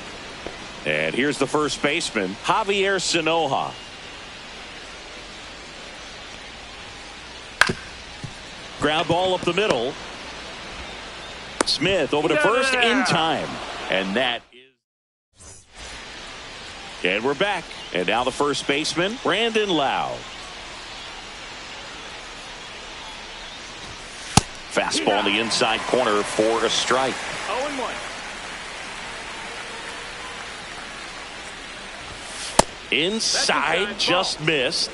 And here's the first baseman, Javier Sinoja. Ground ball up the middle. Smith over to first in time. And that is. And we're back. And now the first baseman, Brandon Lowe. Fastball in the inside corner for a strike. 0-1. Inside, just missed.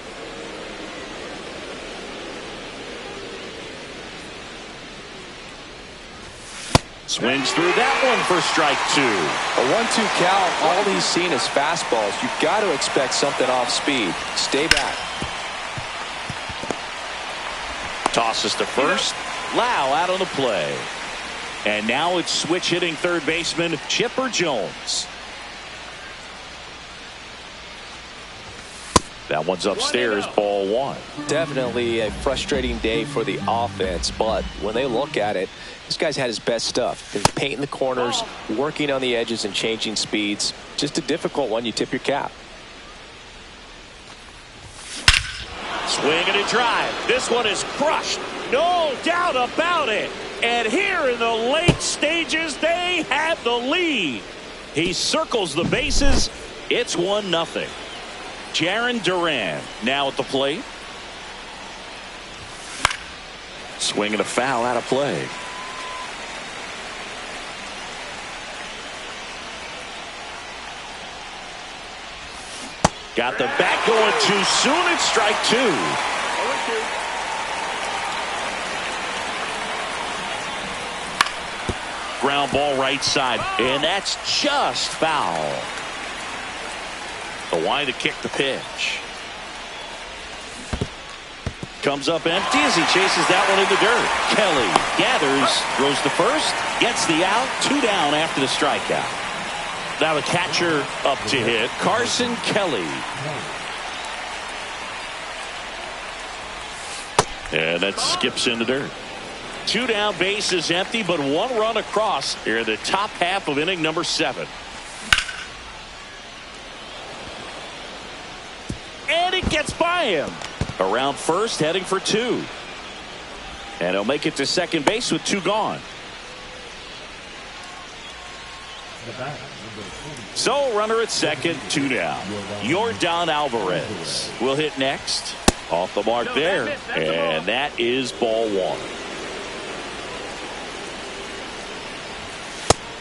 Swings through that one for strike two. A 1-2 count. All he's seen is fastballs. You've got to expect something off speed. Stay back. Tosses to first. Lau out on the play. And now it's switch hitting third baseman Chipper Jones. That one's upstairs, ball one. Definitely a frustrating day for the offense, but when they look at it, this guy's had his best stuff. Been painting the corners, working on the edges and changing speeds. Just a difficult one. You tip your cap. Swing and a drive. This one is crushed. No doubt about it. And here in the late stages, they have the lead. He circles the bases. It's 1-0. Jaron Duran now at the plate. Swing and a foul out of play. Got the bat going too soon. It's strike two. 0-2. Ground ball right side. And that's just foul. The line to kick the pitch. Comes up empty as he chases that one in the dirt. Kelly gathers, throws to first, gets the out, 2 down after the strikeout. Now the catcher up to hit, Carson Kelly. And that skips in the dirt. 2 down, base is empty, but 1 run across here in the top half of inning number 7. And it gets by him. Around first, heading for 2. And he'll make it to second base with 2 gone. So runner at second, 2 down. Yordan Alvarez will hit next. Off the mark there. And that is ball 1.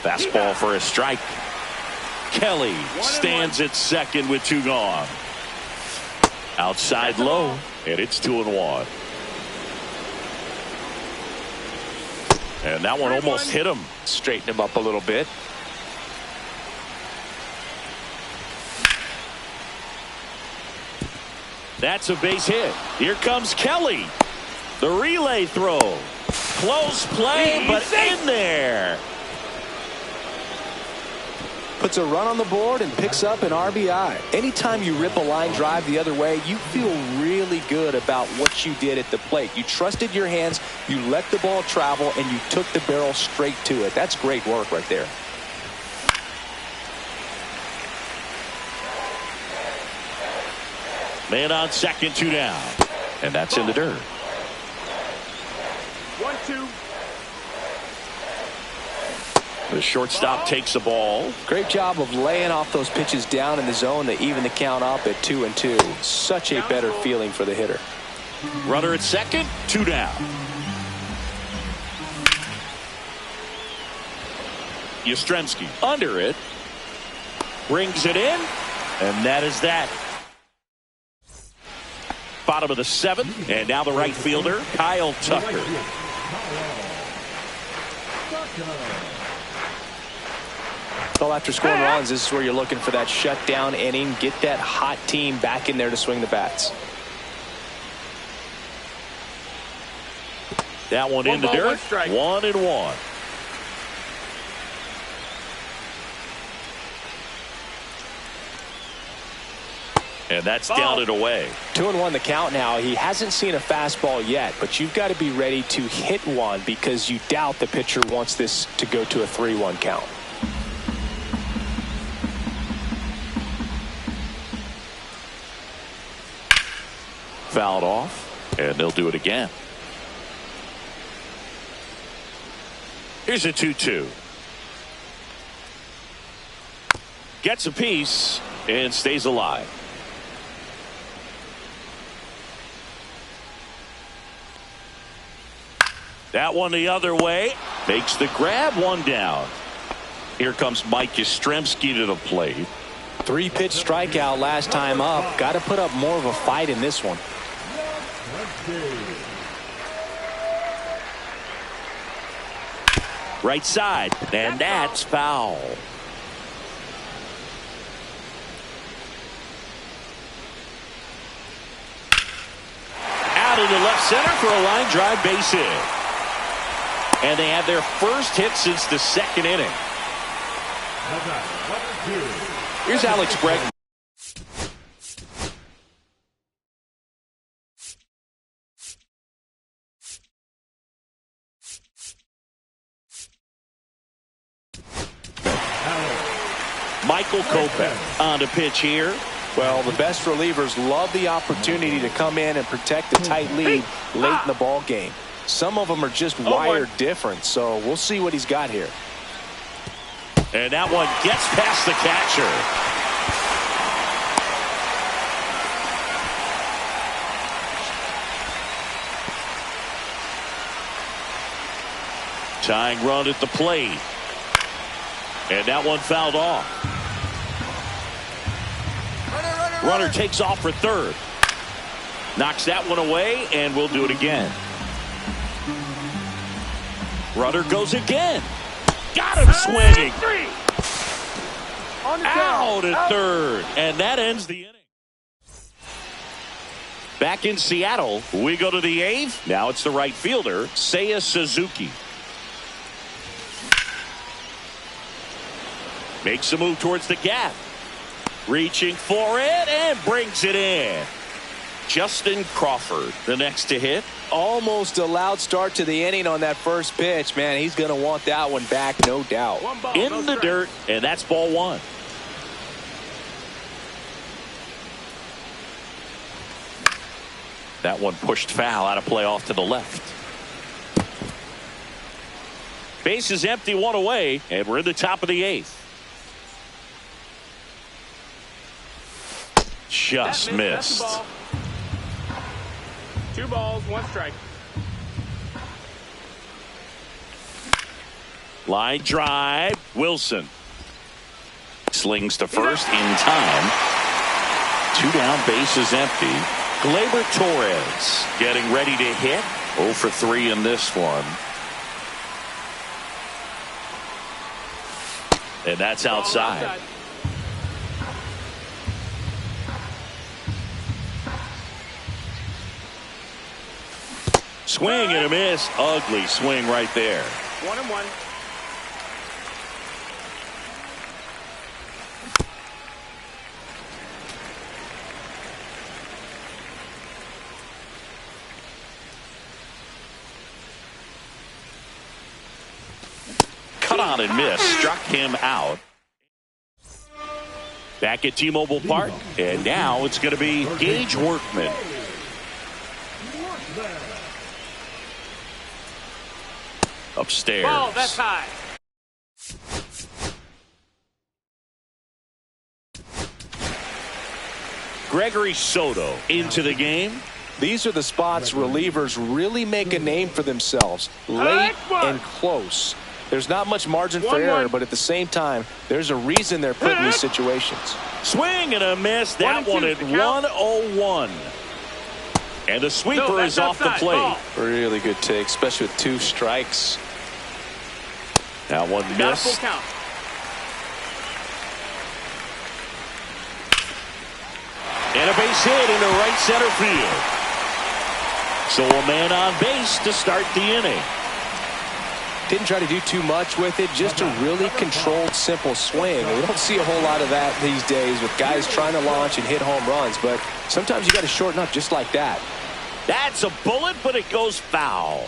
Fastball for a strike. Kelly stands at second with 2 gone. Outside low, and it's 2-1. And that one almost hit him. Straighten him up a little bit. That's a base hit. Here comes Kelly. The relay throw. Close play, but in there. Puts a run on the board and picks up an RBI. Anytime you rip a line drive the other way, you feel really good about what you did at the plate. You trusted your hands, you let the ball travel, and you took the barrel straight to it. That's great work right there. Man on second, 2 down. And that's in the dirt. 1-2. The shortstop takes the ball. Great job of laying off those pitches down in the zone to even the count up at 2-2. Such a better feeling for the hitter. Runner at second, 2 down. Yastrzemski under it. Brings it in. And that is that. Bottom of the 7th. And now the right fielder, Kyle Tucker. Well, after scoring runs, this is where you're looking for that shutdown inning. Get that hot team back in there to swing the bats. That one in the dirt. 1-1. And that's down and away. 2-1 the count now. He hasn't seen a fastball yet, but you've got to be ready to hit one because you doubt the pitcher wants this to go to a 3-1 count. Fouled off, and they'll do it again. Here's a 2-2. Gets a piece and stays alive. That one the other way. Makes the grab, one down. Here comes Mike Yastrzemski to the plate. 3-pitch strikeout last time up. Got to put up more of a fight in this one. Right side, and that's foul. Out into left center for a line drive base hit. And they have their first hit since the second inning. Here's Alex Bregman. Michael Kopech on the pitch here. Well, the best relievers love the opportunity to come in and protect a tight lead late in the ball game. Some of them are just wired different, so we'll see what he's got here. And that one gets past the catcher. Tying run at the plate. And that one fouled off. Runner takes off for third. Knocks that one away, and we'll do it again. Runner goes again. Got him swinging. Out at third. And that ends the inning. Back in Seattle, we go to the eighth. Now it's the right fielder, Seiya Suzuki. Makes a move towards the gap. Reaching for it and brings it in. Justin Crawford, the next to hit. Almost a loud start to the inning on that first pitch. Man, he's going to want that one back, no doubt. In the dirt, and that's ball one. That one pushed foul, out of play off to the left. Base is empty, one away, and we're in the top of the eighth. Just missed. 2 balls, 1 strike. Line drive. Wilson slings to first in time. 2 down, bases empty. Gleyber Torres getting ready to hit. 0 for 3 in this one. And that's outside. Swing and a miss. Ugly swing right there. 1-1. Cut on and miss. Struck him out. Back at T-Mobile Park. And now it's going to be Gage Workman. Upstairs. Ball, that's high. Gregory Soto into the game. These are the spots relievers really make a name for themselves. Late and close. There's not much margin for error, but at the same time, there's a reason they're put in these situations. Swing and a miss. That one at 101. And the sweeper is off the plate. Really good take, especially with 2 strikes. That one missed. And a base hit into right center field. So a man on base to start the inning. Didn't try to do too much with it, just a really controlled, simple swing. We don't see a whole lot of that these days with guys trying to launch and hit home runs, but sometimes you got to shorten up just like that. That's a bullet, but it goes foul.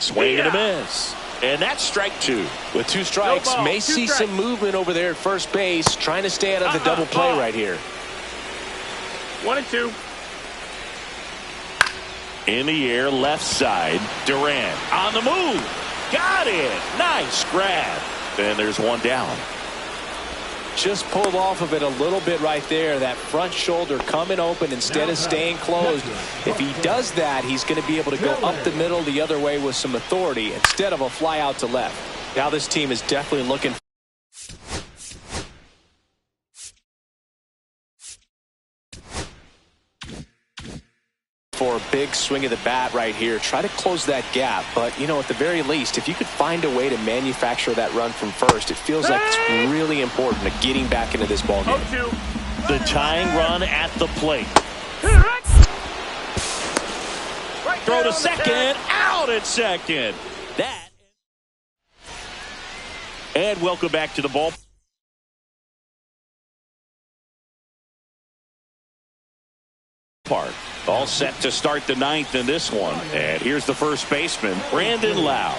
Swing and a miss. And that's strike two. With two strikes, No ball, may two see strikes. some movement over there at first base, trying to stay out of the double play right here. 1-2. In the air, left side. Durant on the move. Got it. Nice grab. And there's one down. Just pulled off of it a little bit right there. That front shoulder coming open instead of staying closed. If he does that, he's going to be able to go up the middle the other way with some authority instead of a fly out to left. Now this team is definitely looking for a big swing of the bat right here. Try to close that gap. But, you know, at the very least, if you could find a way to manufacture that run from first, it feels like it's really important to getting back into this ball game. 0-2. The tying run at the plate. Right Throw there to on the second. tag. Out at second. That. And welcome back to the ball. Park. All set to start the ninth in this one. And here's the first baseman, Brandon Lau.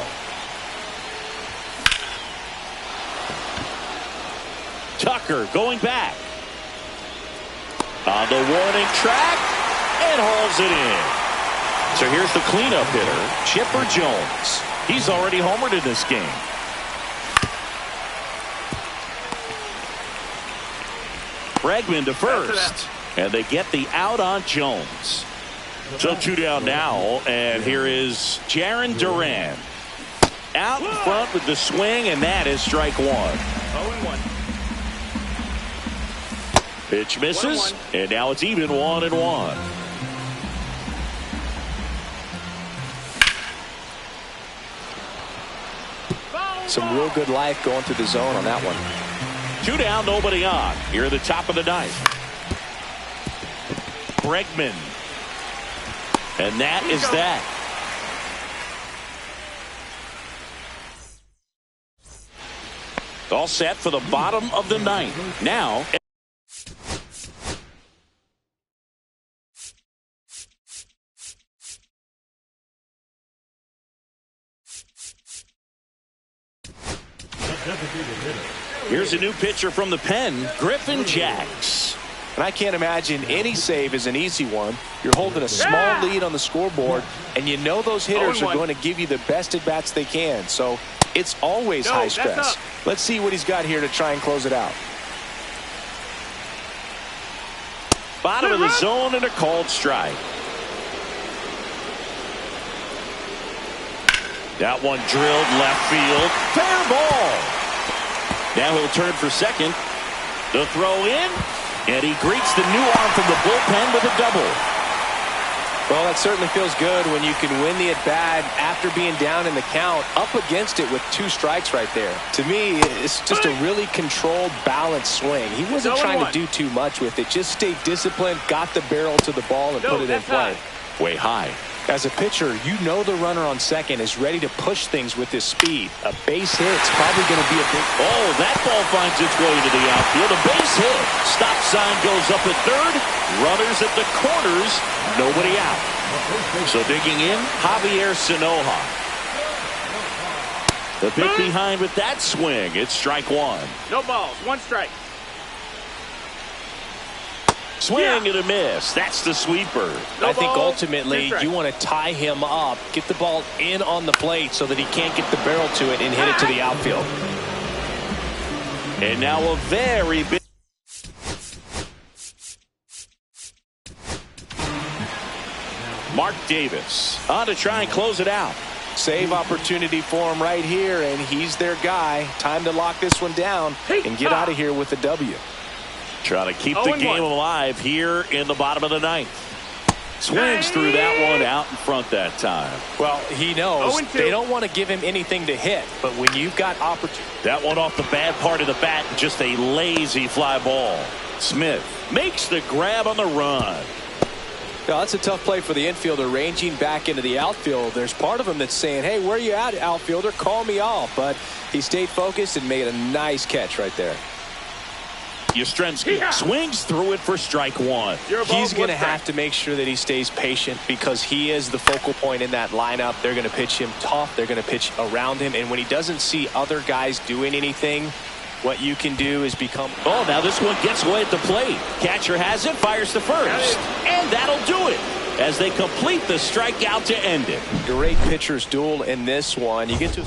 Tucker going back. On the warning track. And hauls it in. So here's the cleanup hitter, Chipper Jones. He's already homered in this game. Bregman to first. And they get the out on Jones. So two down now. And here is Jarren Duran. Out in front with the swing. And that is strike one. 0-1. Pitch misses. 1-1. And now it's even 1-1. Some real good life going through the zone on that one. Two down, nobody on. Here at the top of the ninth. Bregman. And that is that. All set for the bottom of the ninth. Now. Here's a new pitcher from the pen, Griffin Jacks. And I can't imagine any save is an easy one. You're holding a small lead on the scoreboard, and you know those hitters are going to give you the best at-bats they can. So it's always high stress. Let's see what he's got here to try and close it out. Bottom of the zone and a called strike. That one drilled left field. Fair ball. Now he'll turn for second. The throw in. And he greets the new arm from the bullpen with a double. Well, that certainly feels good when you can win the at-bat after being down in the count, up against it with two strikes right there. To me, it's just a really controlled, balanced swing. He wasn't trying to do too much with it. Just stayed disciplined, got the barrel to the ball, and put it in play. Way high. As a pitcher, you know the runner on second is ready to push things with his speed. A base hit's probably going to be a big... Oh, that ball finds its way to the outfield. A base hit. Stop sign goes up at third. Runners at the corners. Nobody out. So digging in, Javier Sanoja. The pick behind with that swing. It's strike one. No balls. One strike. Swing and a miss. That's the sweeper. I think ultimately you want to tie him up, get the ball in on the plate so that he can't get the barrel to it and hit it to the outfield. And now a very big... Mark Davis on to try and close it out. Save opportunity for him right here, and he's their guy. Time to lock this one down and get out of here with the W. Trying to keep the game alive here in the bottom of the ninth. Swings through that one out in front that time. Well, he knows they don't want to give him anything to hit, but when you've got opportunity. That one off the bad part of the bat, just a lazy fly ball. Smith makes the grab on the run. Now, that's a tough play for the infielder ranging back into the outfield. There's part of him that's saying, hey, where you at, outfielder? Call me off. But he stayed focused and made a nice catch right there. Yastrzemski swings through it for strike one. He's going to have to make sure that he stays patient because he is the focal point in that lineup. They're going to pitch him tough. They're going to pitch around him. And when he doesn't see other guys doing anything, what you can do is become... Oh, now this one gets away at the plate. Catcher has it, fires to first. And that'll do it as they complete the strikeout to end it. Great pitcher's duel in this one. You get to...